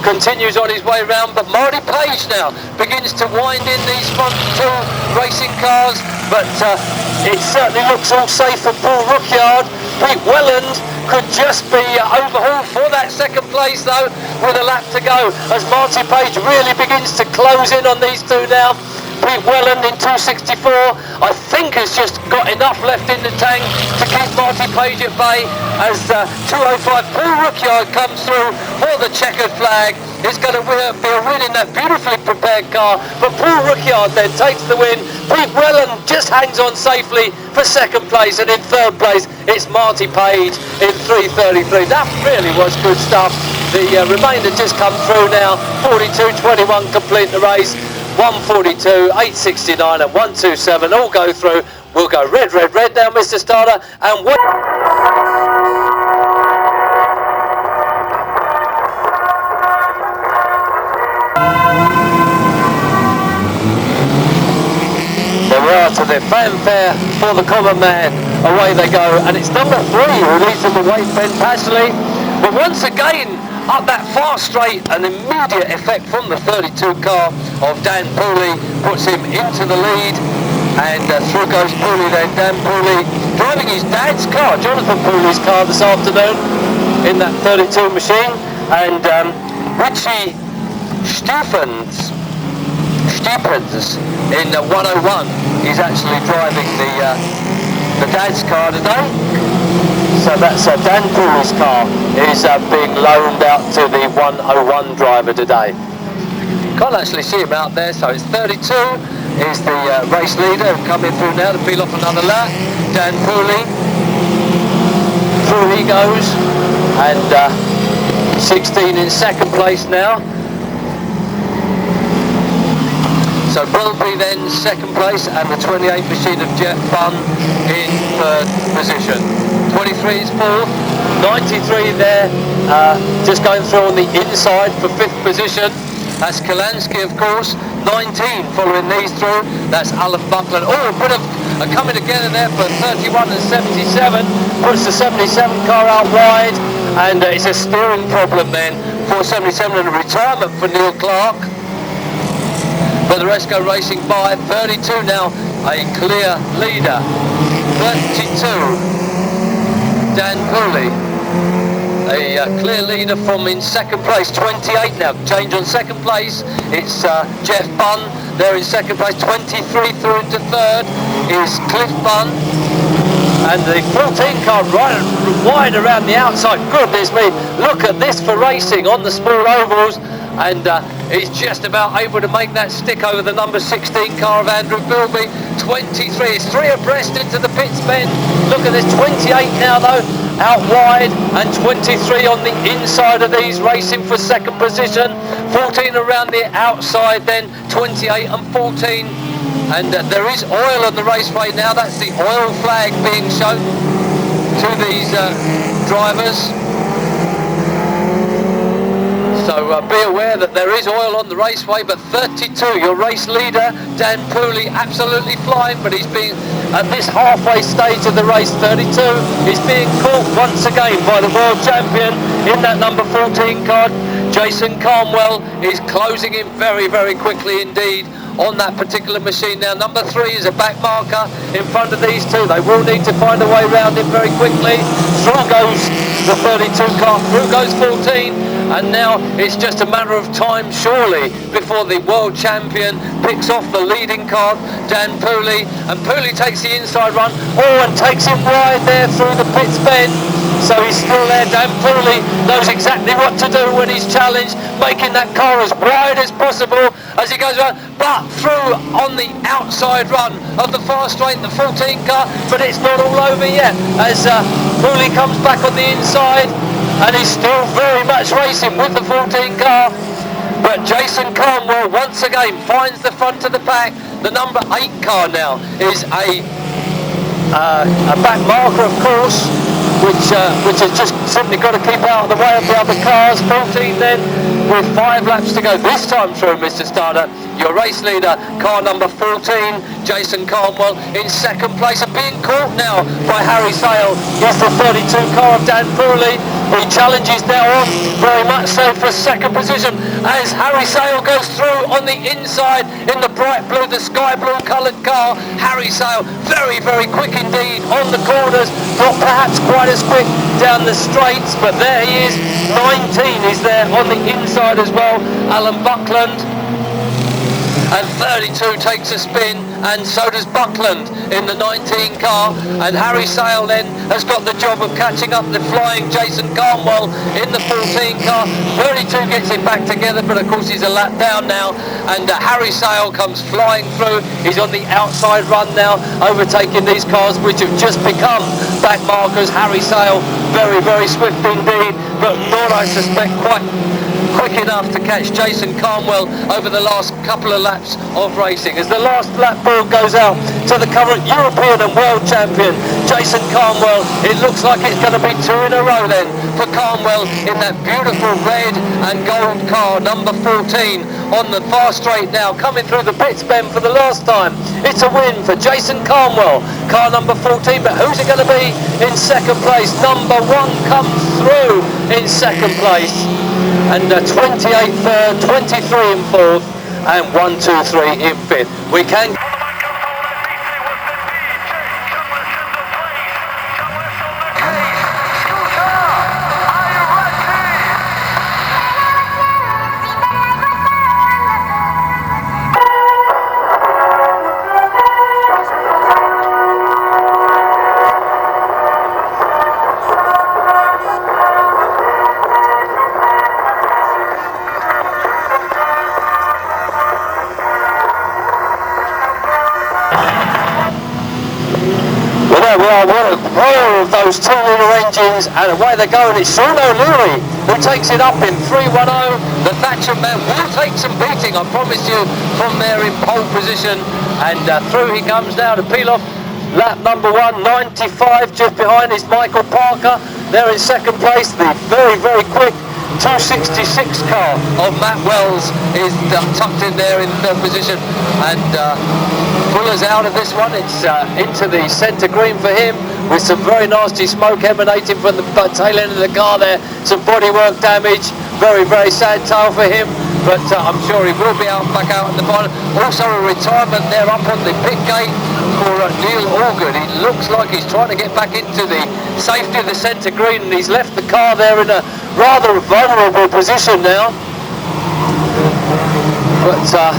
continues on his way round, but Marty Page now begins to wind in these front 2 racing cars, but it certainly looks all safe for Paul Rookyard. Pete Welland could just be overhauled for that second place though, with a lap to go, as Marty Page really begins to close in on these two now. Pete Welland in 264, I think has just got enough left in the tank to keep Marty Page at bay, as 205 Paul Rookyard comes through for the checkered flag. It's going to be a win in that beautifully prepared car, but Paul Rookyard then takes the win. Pete Welland just hangs on safely for second place, and in third place it's Marty Page in 3:33. That really was good stuff. The remainder just come through now. 42.21 complete the race. 142, 869 and 127 all go through. We'll go red, red, red now, Mr. Starter, and what? To the fanfare for the common man. Away they go, and it's number 3 who leads them away, Ben Pashley. But once again, up that far straight, an immediate effect from the 32 car of Dan Pooley puts him into the lead, and through goes Pooley then. Dan Pooley driving his dad's car, Jonathan Pooley's car this afternoon, in that 32 machine, and Richie Stephens in 101 is actually driving the dad's car today. So that's Dan Pooley's car is being loaned out to the 101 driver today. Can't actually see him out there, so it's 32 is the race leader coming through now to peel off another lap. Dan Pooley, through he goes, and 16 in second place now. So Brillby then second place, and the 28 machine of Jeff Bunn in third position. 23 is fourth, 93 there, just going through on the inside for fifth position. That's Kalansky, of course. 19 following these through. That's Alan Buckland. Oh, a bit of coming together there for 31 and 77. Puts the 77 car out wide, and it's a steering problem then for 77 and a retirement for Neil Clark. But the rest go racing by. 32 now, a clear leader. 32, Dan Pooley, a clear leader from in second place. 28 now, change on second place. It's Jeff Bunn there in second place. 23 through into third is Cliff Bunn. And the 14 car right wide around the outside. Goodness me, look at this for racing on the small ovals. And he's just about able to make that stick over the number 16 car of Andrew Bilby. 23, it's 3 abreast into the pits bend. Look at this, 28 now though, out wide, and 23 on the inside of these racing for second position. 14 around the outside then, 28 and 14. And there is oil on the raceway now. That's the oil flag being shown to these drivers. So be aware that there is oil on the raceway, but 32, your race leader, Dan Pooley, absolutely flying, but he's being, at this halfway stage of the race, 32, he's being caught once again by the world champion in that number 14 car. Jason Carnwell is closing in very, very quickly indeed on that particular machine now. Number 3 is a back marker in front of these two. They will need to find a way around him very quickly. Through goes the 32 car, through goes 14, and now it's just a matter of time surely before the world champion picks off the leading car, Dan Pooley, and Pooley takes the inside run, and takes him wide there through the pits bend. So he's still there. Dan Pooley knows exactly what to do when he's challenged, making that car as wide as possible as he goes around, but through on the outside run of the far straight, the 14 car, but it's not all over yet as Pooley comes back on the inside, and he's still very much racing with the 14 car. But Jason Carnwell once again finds the front of the pack. The number 8 car now is a back marker, of course, which has just simply got to keep out of the way of the other cars. 14 then, with 5 laps to go this time through, Mr. Starter. Your race leader, car number 14, Jason Carnwell, in second place, and being caught now by Harry Sale. Here's the 32 car of Dan Pooley. He challenges now on, very much so, for second position as Harry Sale goes through on the inside in the bright blue, the sky blue coloured car. Harry Sale, very, very quick indeed on the corners, not perhaps quite as quick down the straights, but there he is. 19 is there on the inside as well, Alan Buckland. And 32 takes a spin, and so does Buckland in the 19 car, and Harry Sale then has got the job of catching up the flying Jason Carnwell in the 14 car. 32 gets it back together, but of course he's a lap down now, and Harry Sale comes flying through. He's on the outside run now, overtaking these cars which have just become back markers. Harry Sale, very, very swift indeed, but not, I suspect, quite quick enough to catch Jason Carnwell over the last couple of laps of racing. As the last lap ball goes out to the current European and world champion, Jason Carnwell, it looks like it's going to be 2 in a row then for Carnwell in that beautiful red and gold car, number 14, on the far straight now, coming through the pits bend for the last time. It's a win for Jason Carnwell, car number 14, but who's it going to be in second place? Number 1 comes through in second place, and 28 third, 23 in fourth, and 1, 2, 3 in fifth. We can... One of those 2-litre engines, and away they go, and it's Sean O'Leary who takes it up in 310. The Thatcher man will take some beating, I promise you, from there in pole position, and through he comes now to peel off lap number 1. 95 just behind is Michael Parker there in second place. The very, very quick 266 car of Matt Wells is tucked in there in third position, and Fuller's out of this one. It's into the centre green for him, with some very nasty smoke emanating from the tail end of the car there. Some bodywork damage, very, very sad tale for him, but I'm sure he will be back out in the final. Also a retirement there up on the pit gate for Neil Allgood. It looks like he's trying to get back into the safety of the centre green, and he's left the car there in a rather vulnerable position now. But so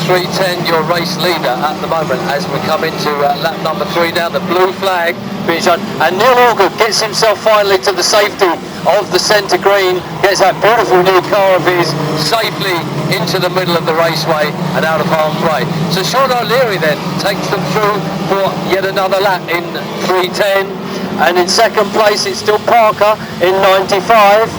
310, your race leader at the moment as we come into lap number 3 down, the blue flag being shown, and Neil Allgood gets himself finally to the safety of the centre green, gets that beautiful new car of his safely into the middle of the raceway and out of harm's way. So Sean O'Leary then takes them through for yet another lap in 310, and in second place it's still Parker in 95.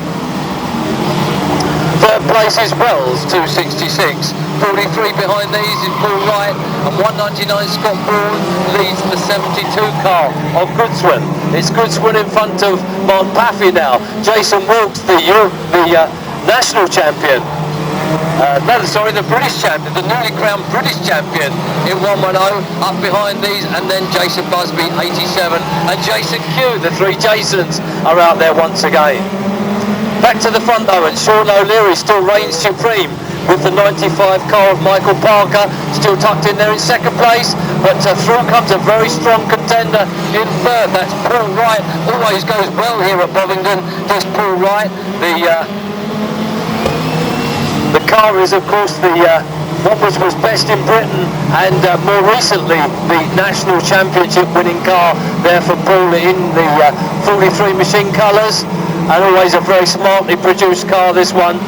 Third place is Wells, 266. 43 behind these is Paul Wright, and 199 Scott Braun leads the 72 car of Goodswin. It's Goodswin in front of Montpaffy now. Jason Wilkes, the national champion. The British champion, the newly crowned British champion in 110, up behind these, and then Jason Busby, 87, and Jason Q, the 3 Jasons are out there once again. Back to the front though, and Sean O'Leary still reigns supreme with the 95 car of Michael Parker, still tucked in there in second place, but through comes a very strong contender in third. That's Paul Wright, always goes well here at Bovingdon, does Paul Wright. The car is of course the one which was best in Britain, and more recently the national championship winning car there for Paul in the 43 machine colours, and always a very smartly produced car, this one.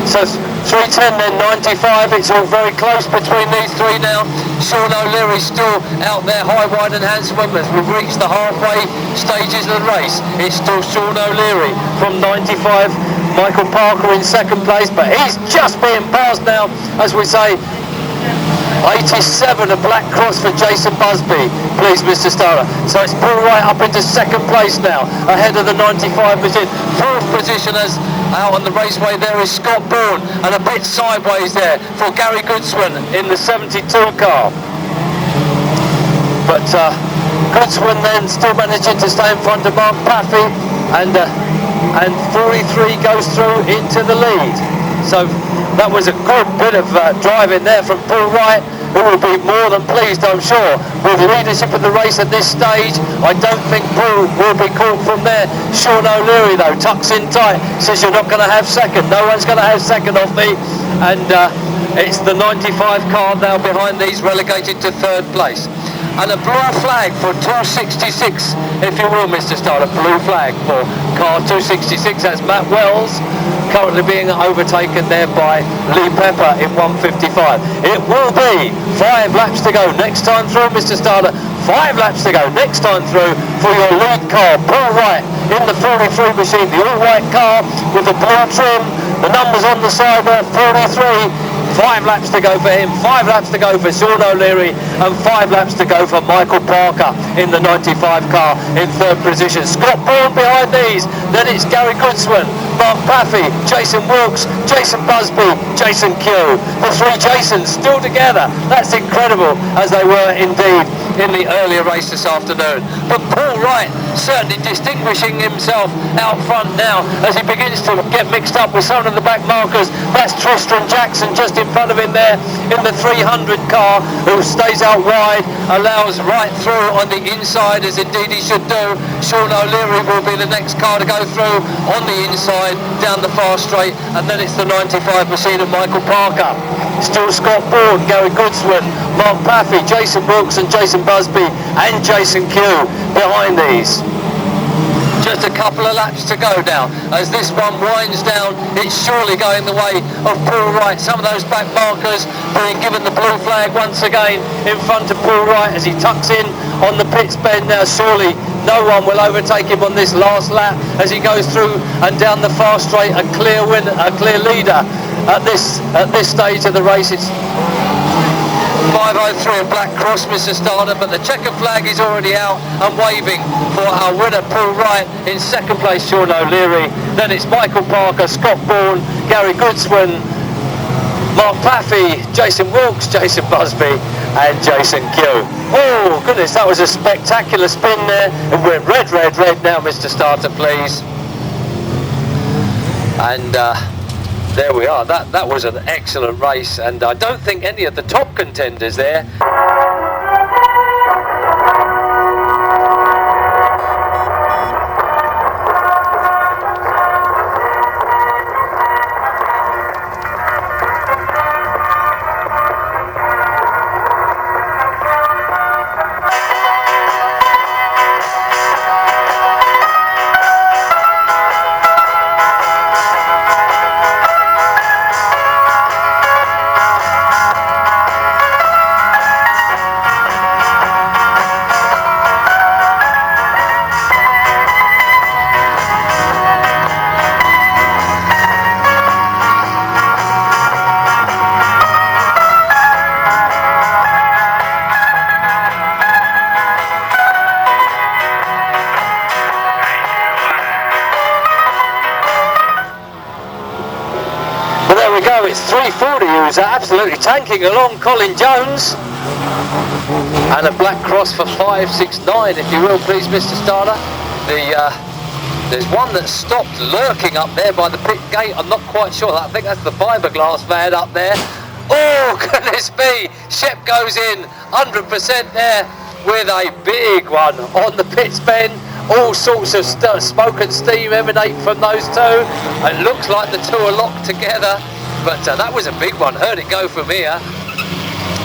So 310 then 95, it's all very close between these three now. Sean O'Leary still out there, high, wide and handsome. As we've reached the halfway stages of the race, it's still Sean O'Leary from 95. Michael Parker in second place, but he's just being passed now, as we say. 87, a black cross for Jason Busby, please Mr. Starter. So it's pulled right up into second place now, ahead of the 95 machine. Fourth position as out on the raceway there is Scott Bourne, and a bit sideways there for Gary Goodswin in the 72 car. But Goodswin then still managing to stay in front of Mark Paffy, and 43 goes through into the lead. So that was a good bit of driving there from Paul Wright, who will be more than pleased, I'm sure, with leadership of the race at this stage. I don't think Paul will be caught from there. Sean O'Leary, though, tucks in tight, says you're not going to have second. No one's going to have second off me. And it's the 95 car now behind these, relegated to third place. And a blue flag for 266, if you will, Mr. Starter. Blue flag for car 266. That's Matt Wells, currently being overtaken there by Lee Pepper in 155. It will be 5 laps to go next time through, Mr. Starter. 5 laps to go next time through for your lead car, Paul Wright, in the 43 machine, the all-white car with the blue trim, the numbers on the side there, 43. 5 laps to go for him, 5 laps to go for Sean O'Leary, and 5 laps to go for Michael Parker in the 95 car in third position. Scott Bourne behind these, then it's Gary Goodswin, Mark Paffy, Jason Wilkes, Jason Busby, Jason Q. The three Jasons still together. That's incredible, as they were indeed in the earlier race this afternoon. But Paul Wright certainly distinguishing himself out front now as he begins to get mixed up with some of the back markers. That's Tristan Jackson just in front of him there in the 300 car, who stays out wide, allows right through on the inside, as indeed he should do. Sean O'Leary will be the next car to go through on the inside down the far straight, and then it's the 95 machine of Michael Parker. Still Scott Bourne, Gary Goodswin, Mark Paffy, Jason Wilkes and Jason Busby and Jason Q behind these. Just a couple of laps to go now as this one winds down. It's surely going the way of Paul Wright. Some of those back markers being given the blue flag once again in front of Paul Wright as he tucks in on the pits bend now. Surely no one will overtake him on this last lap as he goes through and down the far straight. A clear winner, a clear leader at this stage of the race. It's 503, a black cross, Mr. Starter, but the checker flag is already out and waving for our winner, Paul Wright. In second place, Sean O'Leary. Then it's Michael Parker, Scott Bourne, Gary Goodswin, Mark Paffy, Jason Wilkes, Jason Busby and Jason Q. Oh goodness, that was a spectacular spin there. It went red, red, red now, Mr. Starter, please. And there we are. That was an excellent race, and I don't think any of the top contenders there. It's 340 who's absolutely tanking along, Colin Jones. And a black cross for 569, if you will, please, Mr. Starter. There's one that stopped lurking up there by the pit gate. I'm not quite sure. I think that's the fiberglass van up there. Oh, goodness me. Shep goes in 100% there with a big one on the pits bend. All sorts of smoke and steam emanate from those two. It looks like the two are locked together. But that was a big one. Heard it go from here.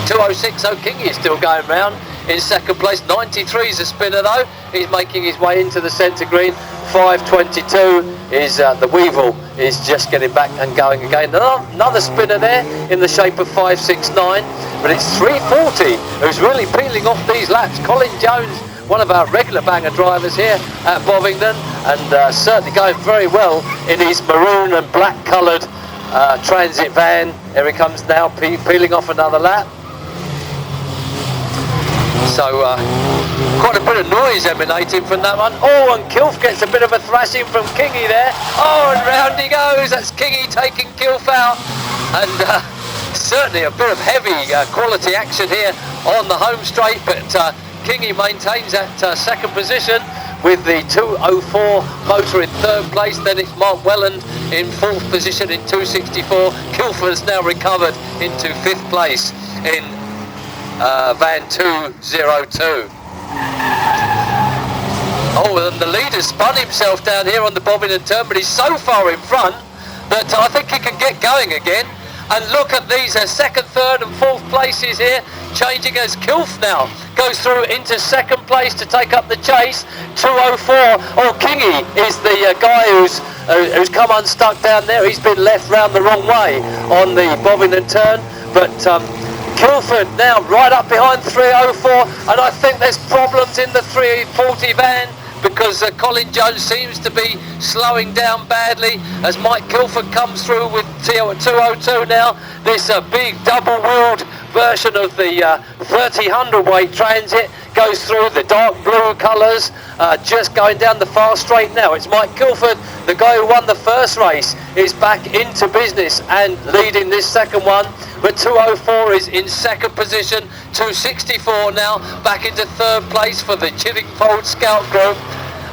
206, so King is still going round in second place. 93 is a spinner though. He's making his way into the centre green. 522 is the Weevil is just getting back and going again. Another spinner there in the shape of 569, but it's 340 who's really peeling off these laps. Colin Jones, one of our regular banger drivers here at Bovingdon, and certainly going very well in his maroon and black coloured transit van. Here he comes now, peeling off another lap. So quite a bit of noise emanating from that one. Oh, and Kilf gets a bit of a thrashing from Kingy there. Oh, and round he goes. That's Kingy taking Kilf out. And certainly a bit of heavy quality action here on the home straight, but Kingy maintains that second position with the 204 motor in third place. Then it's Mark Welland in fourth position in 264. Kilford has now recovered into fifth place in van 202. Oh, and the leader spun himself down here on the Bovingdon turn, but he's so far in front that I think he can get going again. And look at these second, third and fourth places here, changing as Kilf now goes through into second place to take up the chase. 204. Oh, Kingy is the guy who's come unstuck down there. He's been left round the wrong way on the Bovingdon turn, but Kilford now right up behind 304, and I think there's problems in the 340 van because Colin Jones seems to be slowing down badly as Mike Kilford comes through with 202 now. This big double-wheeled version of the 30 weight transit goes through the dark blue colours, just going down the fast straight now. It's Mike Kilford, the guy who won the first race, is back into business and leading this second one. But 204 is in second position. 264 now back into third place for the Chiddingfold Scout Group.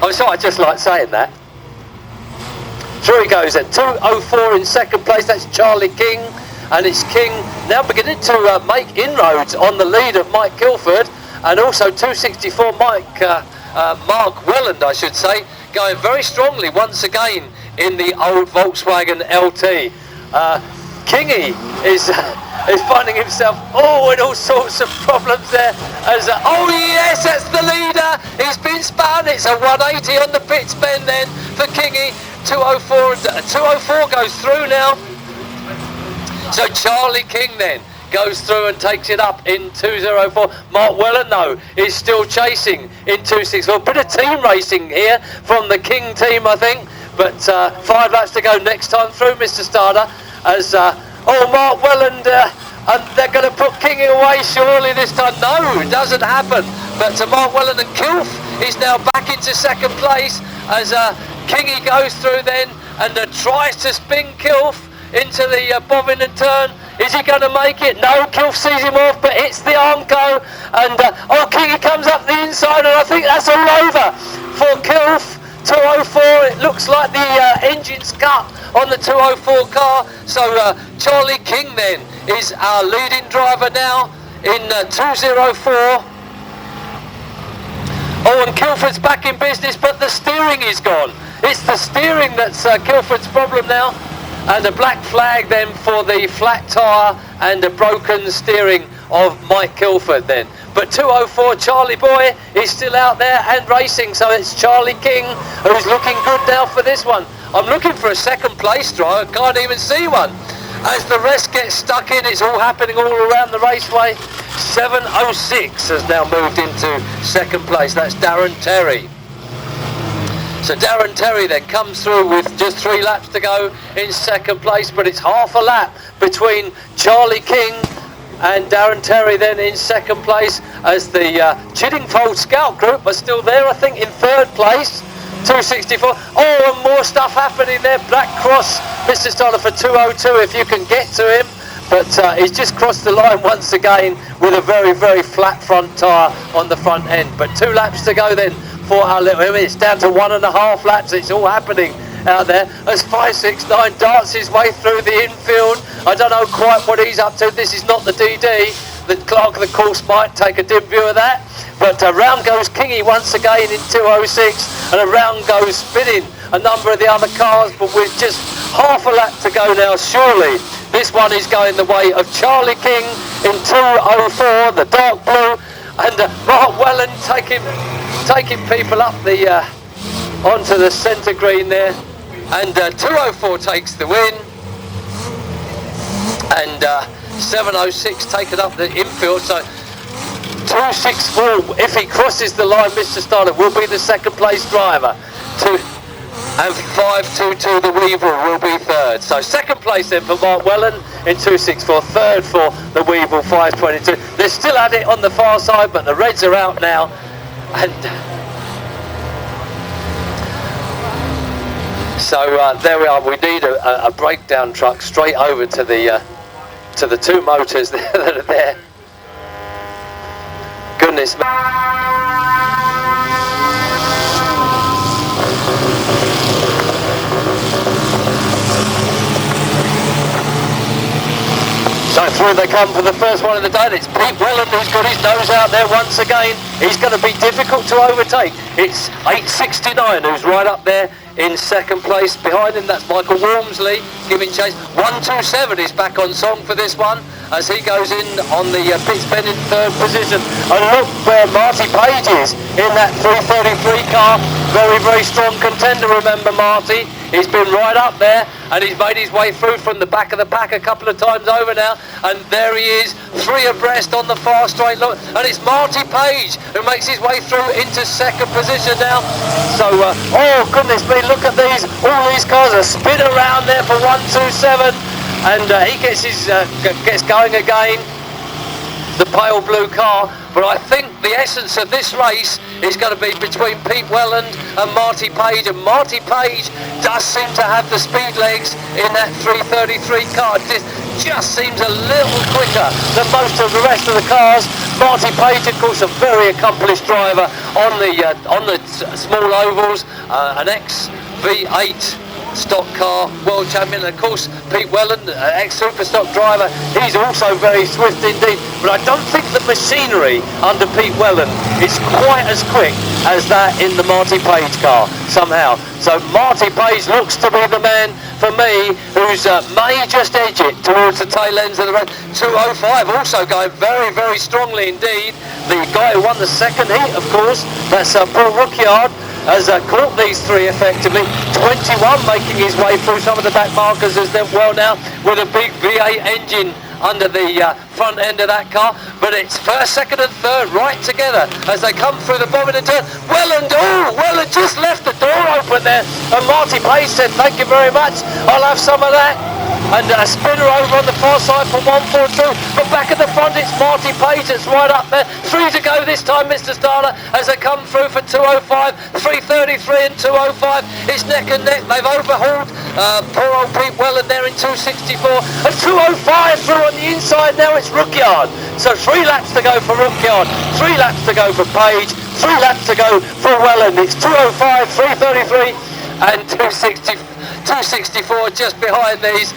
I'm sorry, I just like saying that. Through he goes then. 204 in second place, that's Charlie King. And it's King now beginning to make inroads on the lead of Mike Kilford. And also 264 Mark Welland, I should say, going very strongly once again in the old Volkswagen LT. Kingy is finding himself in all sorts of problems there. As oh yes, that's the leader. He's been spun. It's a 180 on the pits bend then for Kingy. 204 goes through now. So Charlie King then goes through and takes it up in 204. Mark Welland though is still chasing in 264. Bit of team racing here from the King team, I think. But 5 laps to go next time through, Mr. Starter. As Mark Welland, and they're going to put Kingy away surely this time. No, it doesn't happen. But Mark Welland and Kilf is now back into second place as Kingy goes through then and tries to spin Kilf into the Bovingdon turn. Is he going to make it? No, Kilf sees him off, but hits the Armco, and Kingy comes up the inside, and I think that's all over for Kilf. 204, it looks like the engine's cut on the 204 car. So Charlie King then is our leading driver now in 204. Oh, and Kilford's back in business, but the steering is gone. It's the steering that's Kilford's problem now. And a black flag then for the flat tyre and a broken steering of Mike Kilford then. But 204 Charlie Boy is still out there and racing, so it's Charlie King who's looking good now for this one. I'm looking for a second place driver, can't even see one. As the rest gets stuck in, it's all happening all around the raceway. 706 has now moved into second place, that's Darren Terry. So Darren Terry then comes through with just 3 laps to go in second place, but it's half a lap between Charlie King and Darren Terry then in second place, as the Chiddingfold Scout Group are still there, I think, in third place. 264. Oh, and more stuff happening there. Black Cross, Mr. Stoller, for 202 if you can get to him. But he's just crossed the line once again with a very, very flat front tyre on the front end. But 2 laps to go then for our little, it's down to 1.5 laps. It's all happening out there as 569 darts his way through the infield. I don't know quite what he's up to. This is not the DD. The clerk of the course might take a dim view of that. But around goes Kingy once again in 206, and around goes spinning a number of the other cars, but with just half a lap to go now, surely this one is going the way of Charlie King in 2:04, the dark blue, and Mark Welland taking people up the onto the centre green there, and 2:04 takes the win, and 7:06 taken up the infield. So 2:64, if he crosses the line, Mr. Starler will be the second place driver. And 5:22, the Weevil will be third. So second place then for Mark Welland in 2:64, third for the Weevil 5:22. They're still at it on the far side, but the Reds are out now. And so there we are. We need a breakdown truck straight over to the two motors that are there. Goodness me. So through they come for the first one of the day. It's Pete Welland who's got his nose out there once again. He's going to be difficult to overtake. It's 8:69 who's right up there in second place. Behind him, that's Michael Walmsley giving chase. 127 is back on song for this one as he goes in on the pits bend in third position. And look where Marty Page is in that 333 car. Very, very strong contender, remember Marty. He's been right up there and he's made his way through from the back of the pack a couple of times over now, and there he is, three abreast on the far straight. Look, and it's Marty Page who makes his way through into second position now. So oh goodness me, look at these, all these cars are spin around there for 127, and he gets going again, the pale blue car. But I think the essence of this race is going to be between Pete Welland and Marty Page, and Marty Page does seem to have the speed legs in that 333 car. This just seems a little quicker than most of the rest of the cars. Marty Page, of course, a very accomplished driver on the small ovals, an ex-V8 stock car world champion, and of course Pete Welland, ex-super stock driver, he's also very swift indeed, but I don't think the machinery under Pete Welland is quite as quick as that in the Marty Page car somehow. So Marty Page looks to be the man for me, who's may just edge it towards the tail ends of the race. 2:05 also going very, very strongly indeed. The guy who won the second heat, of course, that's Paul Rookyard, has caught these three effectively. 21 making his way through some of the back markers as they're well now with a big V8 engine under the front end of that car, but it's first, second and third right together as they come through the Bovingdon turn. Welland just left the door open there, and Marty Page said thank you very much, I'll have some of that, and a spinner over on the far side for 142, but back at the front it's Marty Page that's right up there. 3 to go this time, Mr. Starler, as they come through for 2:05, 3:33 and 2:05. It's neck and neck. They've overhauled poor old Pete Welland there in 2:64, and 2:05 through on the inside. Now it's Rookyard. So 3 laps to go for Rookyard, 3 laps to go for Page, 3 laps to go for Welland. It's 2:05, 3:33 and 2:64 just behind these.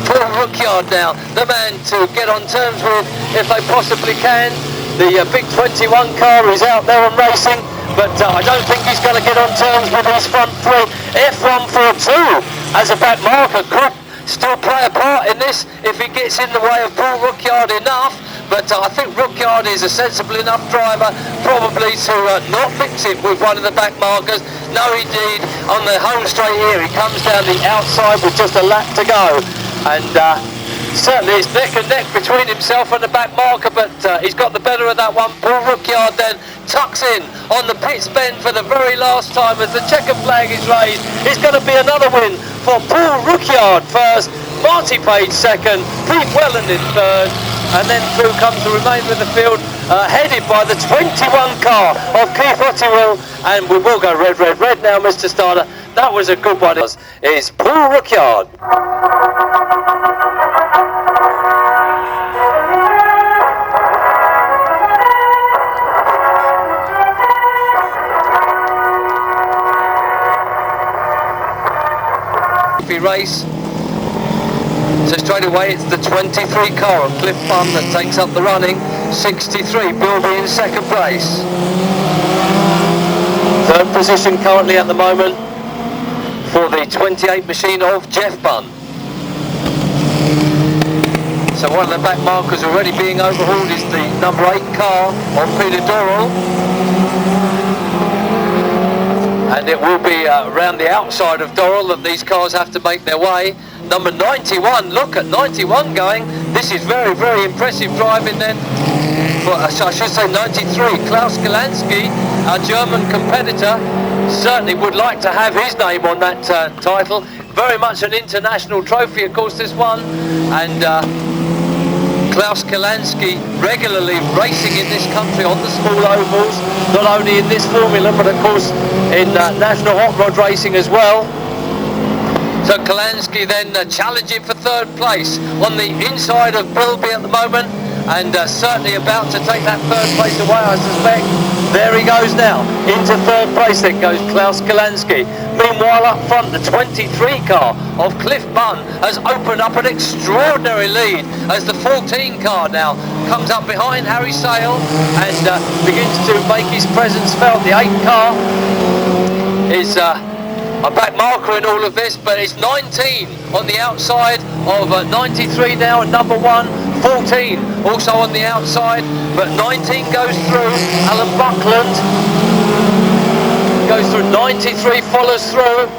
Paul Rookyard now, the man to get on terms with if they possibly can. The big 21 car is out there and racing, but I don't think he's going to get on terms with his front three. F142 as a back marker could still play a part in this if he gets in the way of Paul Rookyard enough, but I think Rookyard is a sensible enough driver probably to not fix it with one of the back markers. No, indeed, on the home straight here he comes down the outside with just a lap to go, and certainly it's neck and neck between himself and the back marker, but he's got the better of that one. Paul Rookyard then tucks in on the pits bend for the very last time as the checker flag is raised. It's going to be another win for Paul Rookyard first, Marty Page second, Pete Welland in third, and then through comes the remainder of the field, headed by the 21 car of Keith Ottiwill, and we will go red, red, red now, Mr. Starter. That was a good one. It's Paul Rookyard. Race. So straight away it's the 23 car of Cliff Bunn that takes up the running. 63, Bilby in second place. Third position currently at the moment for the 28 machine of Jeff Bunn. So one of the back markers already being overhauled is the number 8 car of Peter Dorrell. And it will be around the outside of Dorrell that these cars have to make their way. Number 91, look at 91 going. This is very, very impressive driving then. I should say 93, Klaus Galansky, our German competitor, certainly would like to have his name on that title. Very much an international trophy, of course, this one. And Klaus Galansky regularly racing in this country on the small ovals, not only in this formula, but of course in national hot rod racing as well. So Galansky then challenging for third place on the inside of Bilby at the moment, and certainly about to take that third place away, I suspect. There he goes now, into third place then goes Klaus Galansky. Meanwhile up front, the 23 car of Cliff Bunn has opened up an extraordinary lead as the 14 car now comes up behind Harry Sale and begins to make his presence felt. The 8 car is a back marker in all of this, but it's 19 on the outside of 93 now at number 1. 14 also on the outside, but 19 goes through. Alan Buckland goes through, 93 follows through,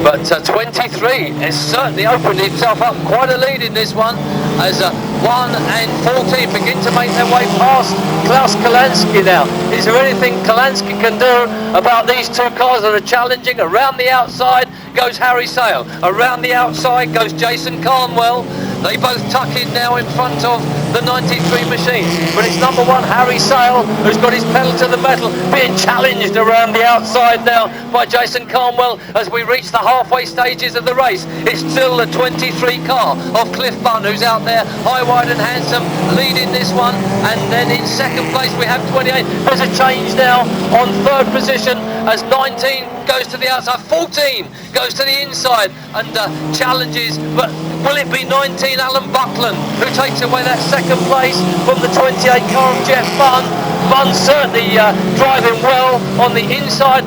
but 23 has certainly opened himself up quite a lead in this one as 1 and 14 begin to make their way past Klaus Galansky now. Is there anything Galansky can do about these two cars that are challenging? Around the outside goes Harry Sale, around the outside goes Jason Carnwell. They both tuck in now in front of the 93 machine, but it's number 1 Harry Sale who's got his pedal to the metal, being challenged around the outside now by Jason Carnwell as we reach the halfway stages of the race. It's still the 23 car of Cliff Bunn who's out there, high, wide and handsome, leading this one, and then in second place we have 28. There's a change now on third position as 19 goes to the outside, 14 goes to the inside and challenges, but will it be 19 Alan Buckland who takes away that second place from the 28 car of Jeff Bunn? Bunn certainly driving well on the inside.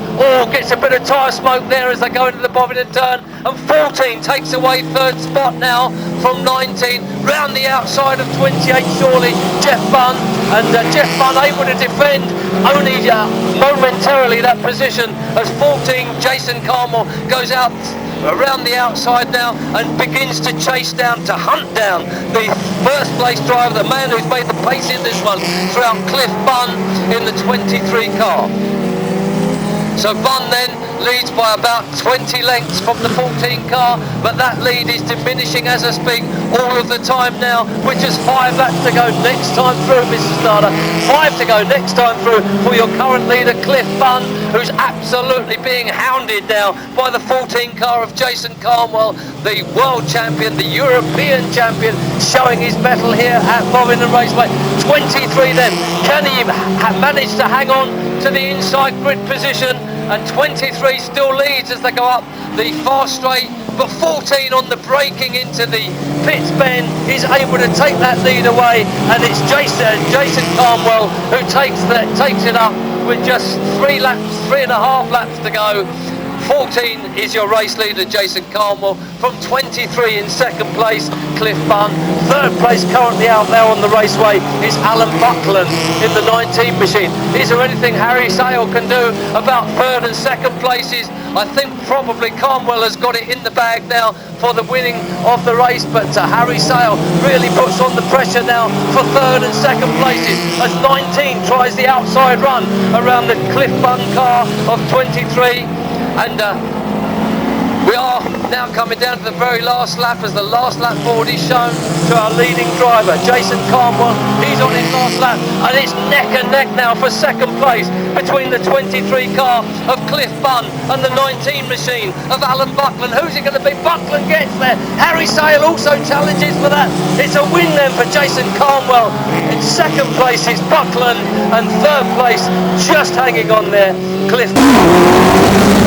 Gets a bit of tyre smoke there as they go into the Bovingdon turn, and 14 takes away third spot now from 19. Round the outside of 28 surely Jeff Bunn, and Jeff Bunn able to defend only momentarily that position as 14 Jason Carmel goes out around the outside now and begins to chase down, to hunt down the first place driver, the man who's made the pace in this one throughout, Cliff Bunn in the 23 car. So Bunn then leads by about 20 lengths from the 14 car, but that lead is diminishing as I speak all of the time now, with just 5 laps to go next time through, Mrs. Starter. 5 to go next time through for your current leader, Cliff Bunn, who's absolutely being hounded now by the 14 car of Jason Carnwell, the world champion, the European champion, showing his mettle here at Bovingdon Raceway. 23 then, can he manage to hang on to the inside grid position? And 23 still leads as they go up the fast straight, but 14 on the braking into the pits bend is able to take that lead away, and it's Jason Carnwell who takes it up with just 3.5 laps to go. 14 is your race leader, Jason Carnwell. From 23 in second place, Cliff Bunn. Third place currently out there on the raceway is Alan Buckland in the 19 machine. Is there anything Harry Sale can do about third and second places? I think probably Carnwell has got it in the bag now for the winning of the race, but Harry Sale really puts on the pressure now for third and second places as 19 tries the outside run around the Cliff Bunn car of 23. And we are now coming down to the very last lap as the last lap board is shown to our leading driver, Jason Carnwell. He's on his last lap, and it's neck and neck now for second place between the 23 car of Cliff Bunn and the 19 machine of Alan Buckland. Who's it going to be? Buckland gets there. Harry Sale also challenges for that. It's a win then for Jason Carnwell. In second place is Buckland, and third place, just hanging on there, Cliff Bunn.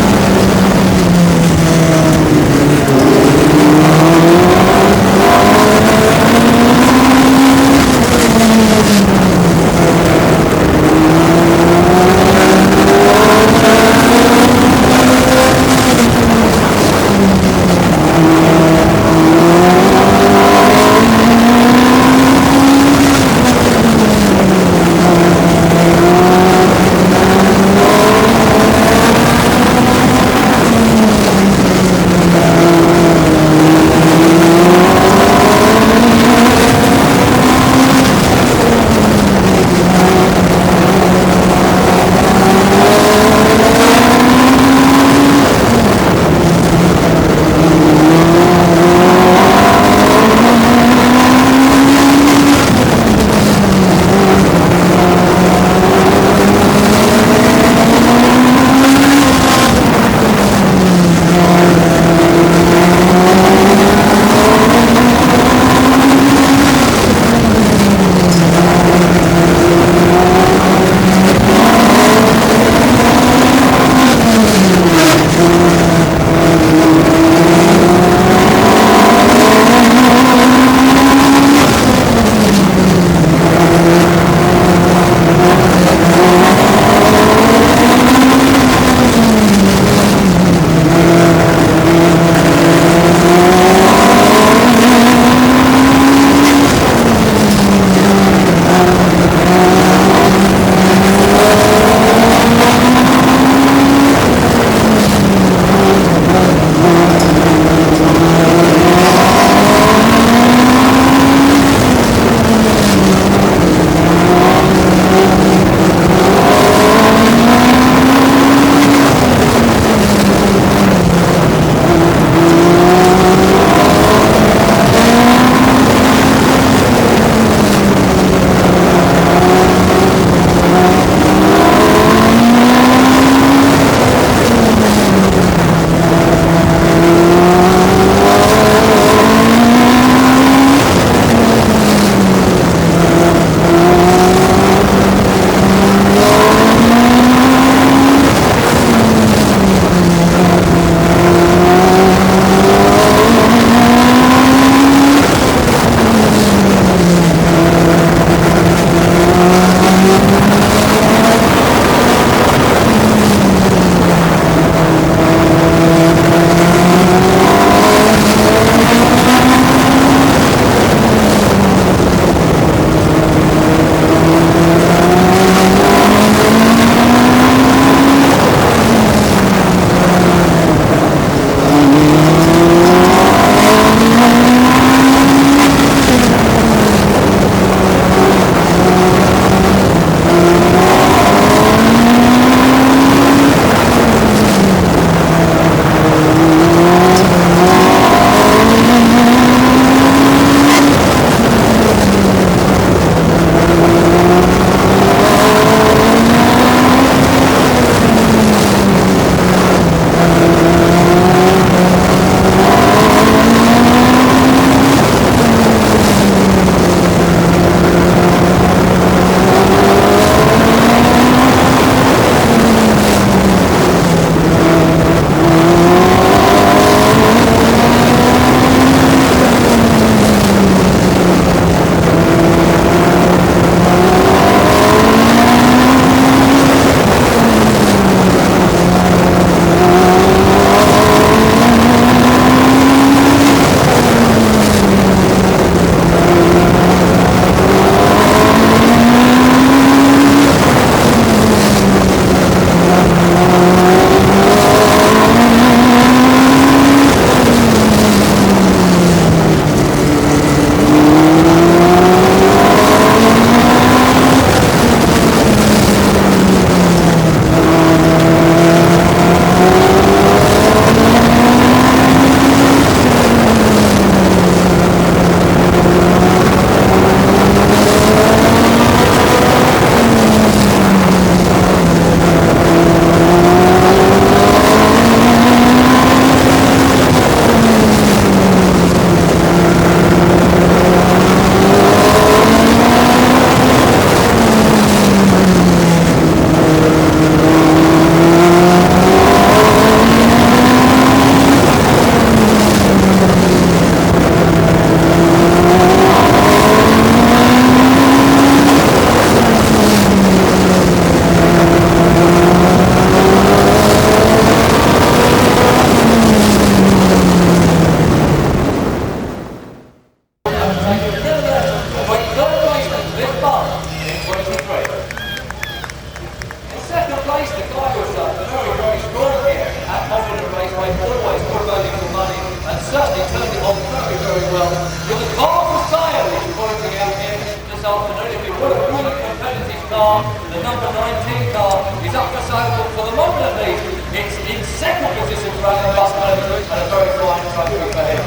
mark. The number 19 car is up for sale for the moment at least. It's in second position for Alan Busman and a very fine trophy for him.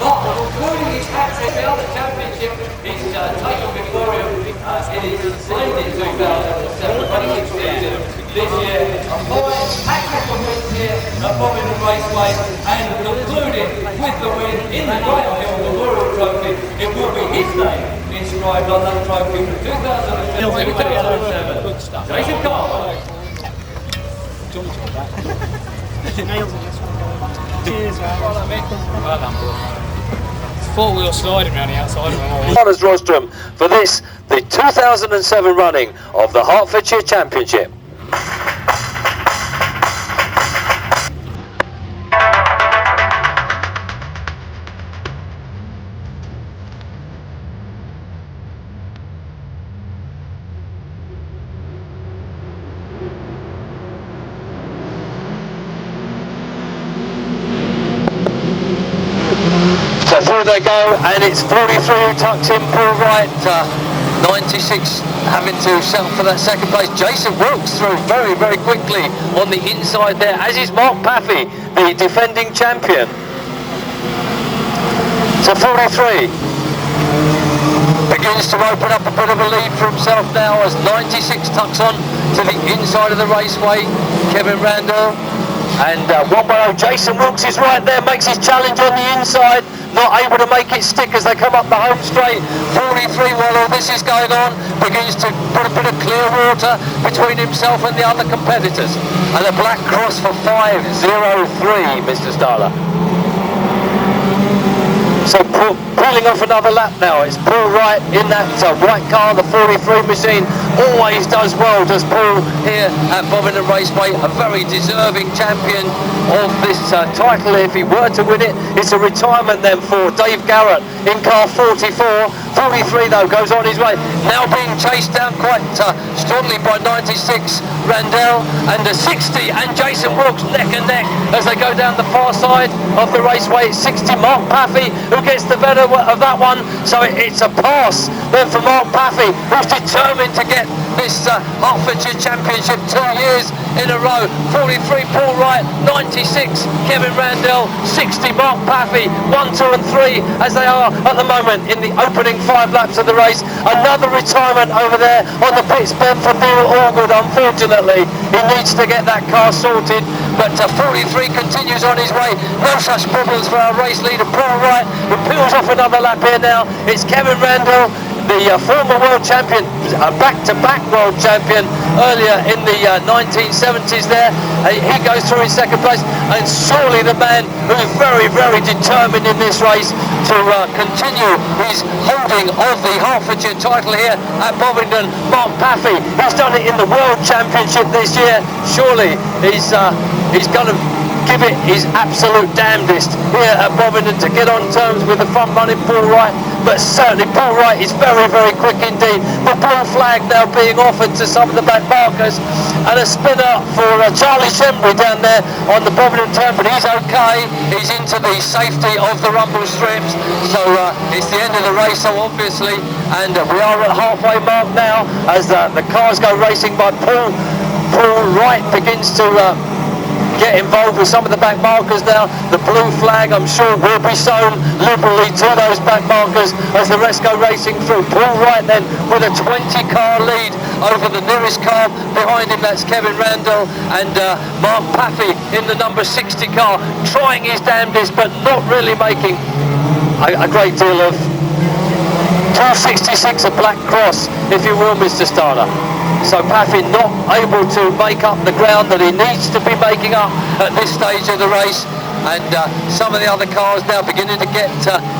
But concluding his hat-trick now, the championship is taken before him in his splendid 2007 racing season. This year, a fine hat-trick of wins here at Bovingdon Raceway, and concluding with the win in the Graham Hill Memorial Trophy. It will be his name inscribed on that trophy from 2007. Jason Carr. Cheers, man. Well done, bro. Four-wheel sliding around the outside of them all. Thomas Rostrom for this, the 2007 running of the Hertfordshire Championship. So through they go, and it's 43 who tucks in Paul Wright, 96 having to settle for that second place. Jason Wilkes through very, very quickly on the inside there, as is Mark Paffy, the defending champion. So 43 begins to open up a bit of a lead for himself now as 96 tucks on to the inside of the raceway. Kevin Randall and 110 Jason Wilkes is right there, makes his challenge on the inside, not able to make it stick as they come up the home straight. 43, while all this is going on, begins to put a bit of clear water between himself and the other competitors. And a black cross for 5:03, Mr. Starler. So peeling off another lap now. It's Paul Wright in that white car, the 43 machine. Always does well, does Paul here at Bovingdon Raceway. A very deserving champion of this title. If he were to win it, it's a retirement then for Dave Garrett in car 44. 43 though goes on his way. Now being chased down quite strongly by 96 Randell and 60 and Jason Wilkes neck and neck as they go down the far side of the raceway. It's 60 Mark Paffy who gets the better of that one, so it's a pass then for Mark Paffy, who's determined to get this Hertfordshire Championship 2 years in a row. 43 Paul Wright, 96 Kevin Randell, 60 Mark Paffy, 1, 2 and 3 as they are at the moment in the opening 5 laps of the race. Another retirement over there on the pits bend for Neil Allgood. Unfortunately, he needs to get that car sorted, but 43 continues on his way. No such problems for our race leader Paul Wright, who peels off another lap here now. It's Kevin Randell, the former world champion, back-to-back world champion earlier in the 1970s there. He goes through in second place, and surely the man who's very, very determined in this race to continue his holding of the Hertfordshire title here at Bovingdon, Mark Paffy. He's done it in the World Championship this year. Surely he's going to give it his absolute damnedest here at Bovingdon to get on terms with the front-running Paul Wright. But certainly Paul Wright is very, very quick indeed. The blue flag now being offered to some of the back markers, and a spinner for Charlie Shembry down there on the Bovingdon turn, but he's okay. He's into the safety of the rumble strips, so it's the end of the race, so obviously, and we are at halfway mark now as the cars go racing by Paul Wright begins to get involved with some of the back markers now. The blue flag, I'm sure, will be sown liberally to those back markers as the rest go racing through. Paul Wright then with a 20-car lead over the nearest car behind him. That's Kevin Randall and Mark Paffy in the number 60 car, trying his damnedest but not really making a great deal of. 266, a black cross, if you will, Mr. Starler. So Paffy not able to make up the ground that he needs to be making up at this stage of the race, and some of the other cars now beginning to get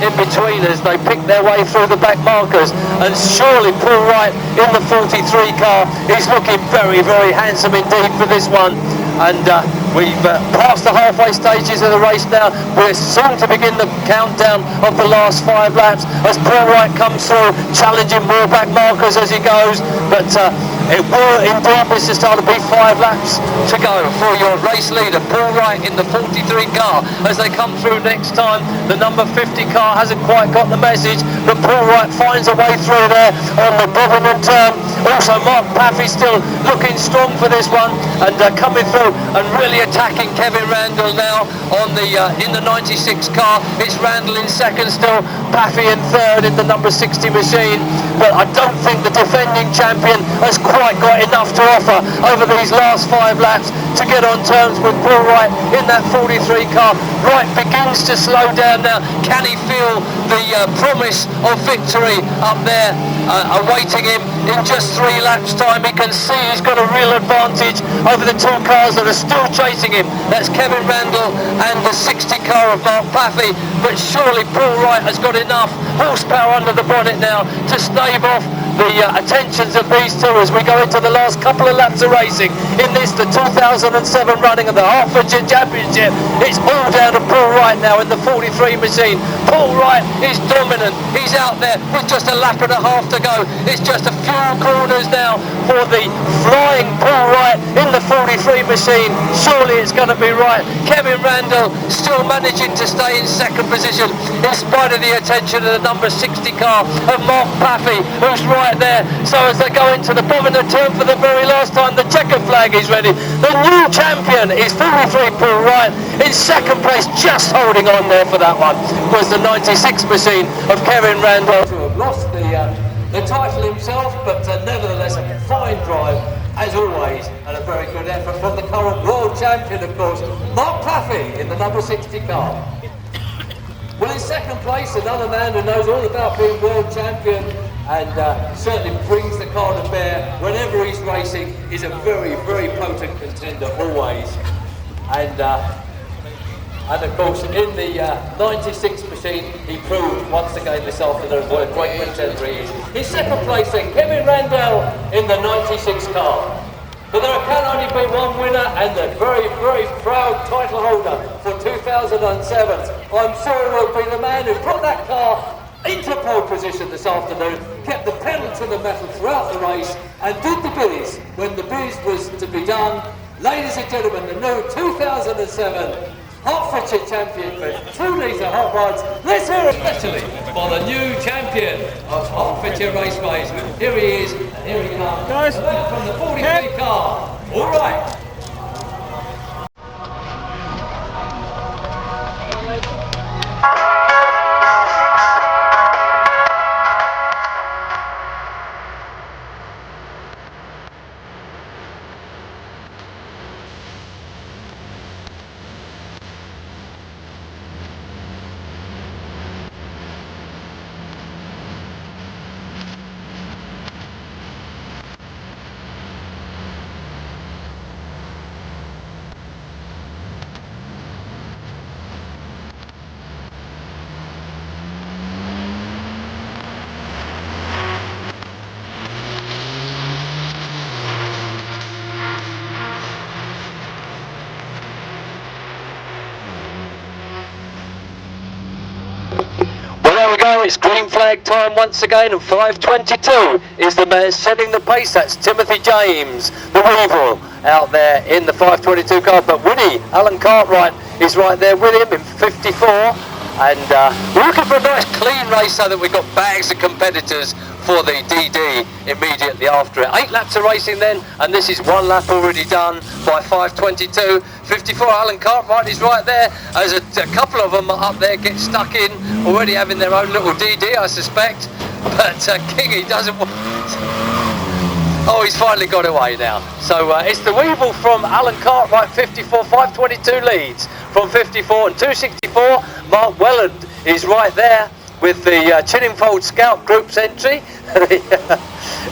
in between as they pick their way through the back markers, and surely Paul Wright in the 43 car is looking very, very handsome indeed for this one. And we've passed the halfway stages of the race now. We're soon to begin the countdown of the last 5 laps as Paul Wright comes through, challenging more back markers as he goes. But It will indeed, Mr. Starter, be 5 laps to go for your race leader, Paul Wright, in the 43 car. As they come through next time, the number 50 car hasn't quite got the message, but Paul Wright finds a way through there on the Bovingdon turn. Also, Mark Paffy still looking strong for this one, and coming through and really attacking Kevin Randall now on the in the 96 car. It's Randall in second still, Paffy in third in the number 60 machine, but I don't think the defending champion has quite got enough to offer over these last 5 laps to get on terms with Paul Wright in that 43 car. Wright begins to slow down now. Can he feel the promise of victory up there awaiting him in just 3 laps time? He can see he's got a real advantage over the 2 cars that are still chasing him. That's Kevin Randall and the 60 car of Mark Paffy, but surely Paul Wright has got enough horsepower under the bonnet now to stave off the attentions of these two as we go into the last couple of laps of racing in this, the 2007 running of the Hertfordshire Championship. It's all down to Paul Wright now in the 43 machine. Paul Wright is dominant. He's out there with just a lap and a half to go. It's just a few corners now for the flying Paul Wright in the 43 machine. Surely it's going to be right. Kevin Randall still managing to stay in second position in spite of the attention of the number 60 car of Mark Paffy, who's right there. So as they go into the Bovingdon turn for the very last time, the checker flag is ready. The new champion is 43 Paul Wright. In second place, just holding on there for that one, was the 96 machine of Kevin Randall, who have lost the title himself, but nevertheless a fine drive as always, and a very good effort from the current world champion, of course, Mark Paffy in the number 60 car. Well, in second place, another man who knows all about being world champion and certainly brings the car to bear whenever he's racing, is a very, very potent contender always. And of course, in the 96 machine, he proved once again this afternoon what a great contender he is. In second place then, Kevin Randall in the 96 car. But there can only be one winner, and the very, very proud title holder for 2007. I'm sure it will be the man who brought that car into pole position this afternoon, kept the pedal to the metal throughout the race, and did the biz when the biz was to be done. Ladies and gentlemen, the new 2007 Hertfordshire champion for 2 litre hot rods. Let's hear it especially for the new champion of Hertfordshire Raceways. Here he is, and here he comes. Guys, from the 43 car. All right. There we go, it's green flag time once again, and 5:22 is the man setting the pace. That's Timothy James, the Weevil, out there in the 5:22 car. But Winnie, Alan Cartwright, is right there with him in 54. And we're looking for a nice clean race so that we've got bags of competitors for the DD immediately after it. 8 laps of racing then, and this is 1 lap already done by 5:22. 54, Alan Cartwright is right there, as a couple of them up there get stuck in, already having their own little DD, I suspect. But Kingy doesn't want... Oh, he's finally got away now. So it's the Weevil from Alan Cartwright, 54, 5:22 leads from 54, and 264, Mark Welland is right there with the Chinningfold Scout Group's entry.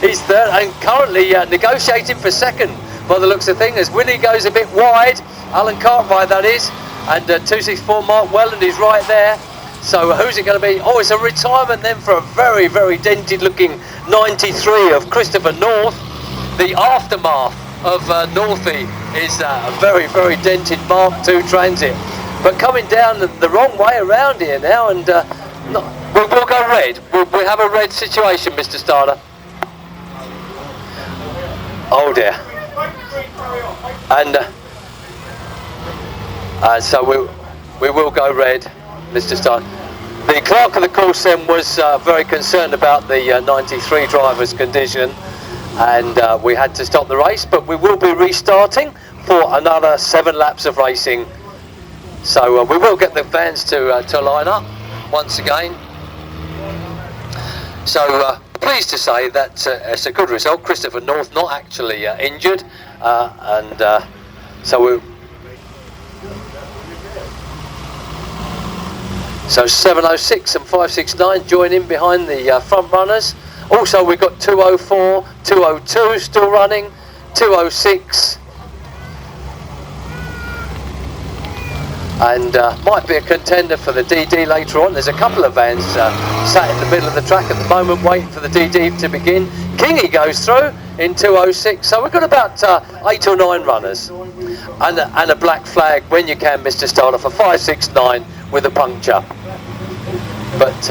He's third and currently negotiating for second by the looks of things, as Winnie goes a bit wide, Alan Cartwright that is, and 264 Mark Welland is right there. So who's it going to be? Oh, it's a retirement then for a very, very dented looking 93 of Christopher North. The aftermath of Northie is a very, very dented Mark II Transit. But coming down the wrong way around here now, and we'll go red. We'll have a red situation, Mr. Starter. Oh dear. And so we will go red, Mr. Stein. The clerk of the course then was very concerned about the 93 driver's condition, and we had to stop the race, but we will be restarting for another 7 laps of racing. So we will get the vans to line up once again. So pleased to say that it's a good result. Christopher North not actually injured, and so 706 and 569 join in behind the front runners. Also we've got 204, 202 still running, 206, and might be a contender for the DD later on. There's a couple of vans sat in the middle of the track at the moment waiting for the DD to begin. Kingy goes through in 206, so we've got about 8 or 9 runners, and a black flag when you can, Mr. Starter, for 569 with a puncture. But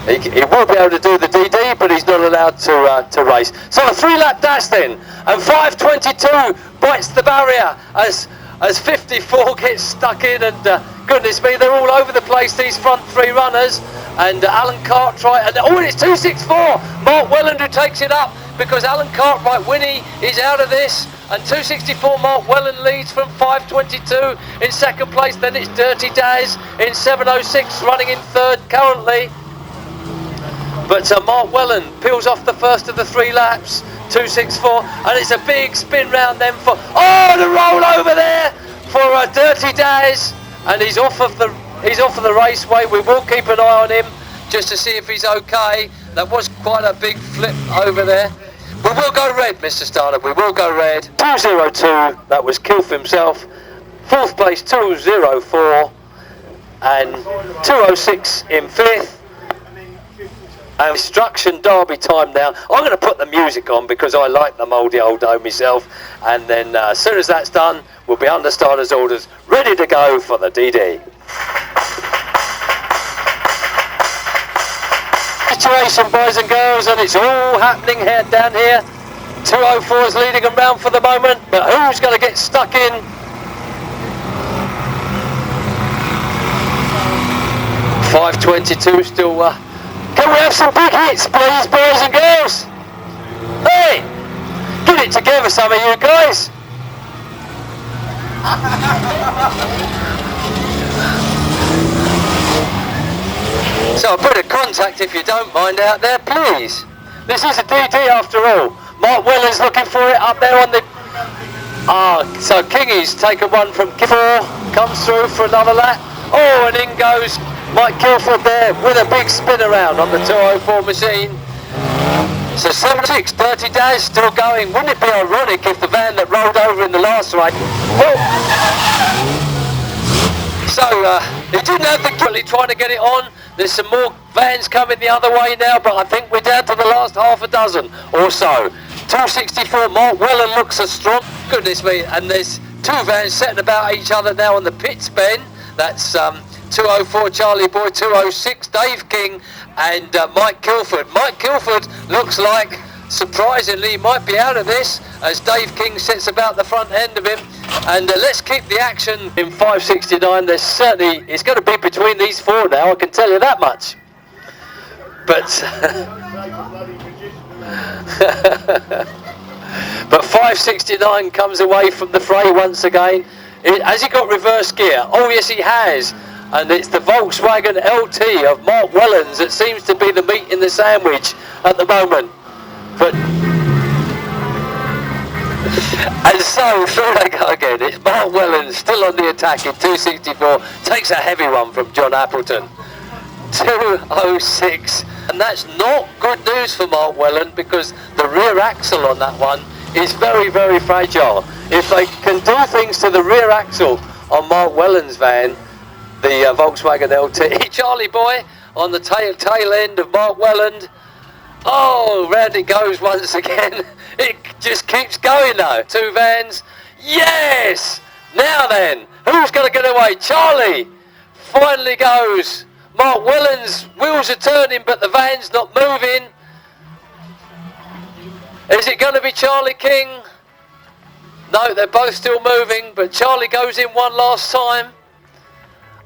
he will be able to do the DD, but he's not allowed to race. So a 3-lap dash then, and 522 bites the barrier as 54 gets stuck in, and goodness me, they're all over the place, these front 3 runners, and Alan Cartwright, and it's 264, Mark Welland who takes it up, because Alan Cartwright, Winnie, is out of this, and 264 Mark Welland leads from 522 in second place. Then it's Dirty Daz in 706 running in third currently, but Mark Welland peels off the first of the 3 laps, 264, and it's a big spin round then for the roll over there for Dirty Daz, and he's off of the raceway. We will keep an eye on him just to see if he's okay. That was quite a big flip over there. We will go red, Mr. Startup, we will go red. 202, that was Kilf himself. 4th place 204, and 206 in 5th. And Instruction Derby time now. I'm going to put the music on because I like the mouldy old dough myself, and then as soon as that's done, we'll be under starter's orders, ready to go for the DD. Situation, boys and girls, and it's all happening here down here. 204 is leading them round for the moment, but who's going to get stuck in? .522 still. Can we have some big hits, please, boys and girls? Hey, get it together, some of you guys. So a bit of contact, if you don't mind, out there, please. This is a DD after all. Mark Welland's looking for it up there on the... so Kingy's taken one from Kilford, comes through for another lap. And in goes Mike Kilford there with a big spin around on the 204 machine. So 76, Dirty Daz still going. Wouldn't it be ironic if the van that rolled over in the last race... So he didn't have the quickly trying to get it on. There's some more vans coming the other way now, but I think we're down to the last half a dozen or so. 264, Mark Welland looks as strong. Goodness me, and there's 2 vans setting about each other now on the pits, Ben. That's 204 Charlie Boy, 206 Dave King, and Mike Kilford. Mike Kilford looks like, surprisingly, he might be out of this as Dave King sits about the front end of him. And let's keep the action in 569. There's certainly, it's going to be between these 4 now, I can tell you that much. But but 569 comes away from the fray once again. Has he got reverse gear? Oh yes, he has. And it's the Volkswagen LT of Mark Welland's that seems to be the meat in the sandwich at the moment. But and so through they go again. It's Mark Welland still on the attack in 264. Takes a heavy one from John Appleton. 206, and that's not good news for Mark Welland because the rear axle on that one is very, very fragile. If they can do things to the rear axle on Mark Welland's van, the Volkswagen LT, Charlie Boy on the tail end of Mark Welland. Round it goes once again. It just keeps going though. 2 vans. Yes! Now then, who's going to get away? Charlie finally goes. Mark Welland's wheels are turning, but the van's not moving. Is it going to be Charlie King? No, they're both still moving, but Charlie goes in one last time.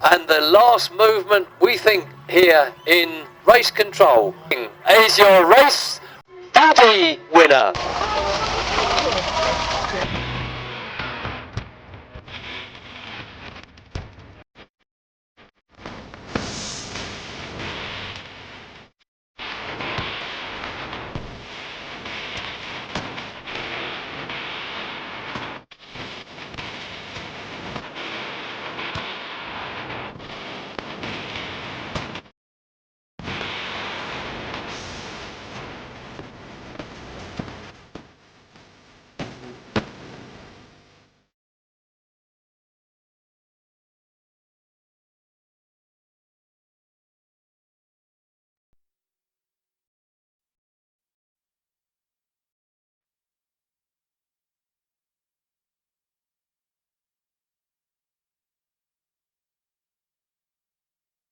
And the last movement, we think, here in race control is your race 40 winner.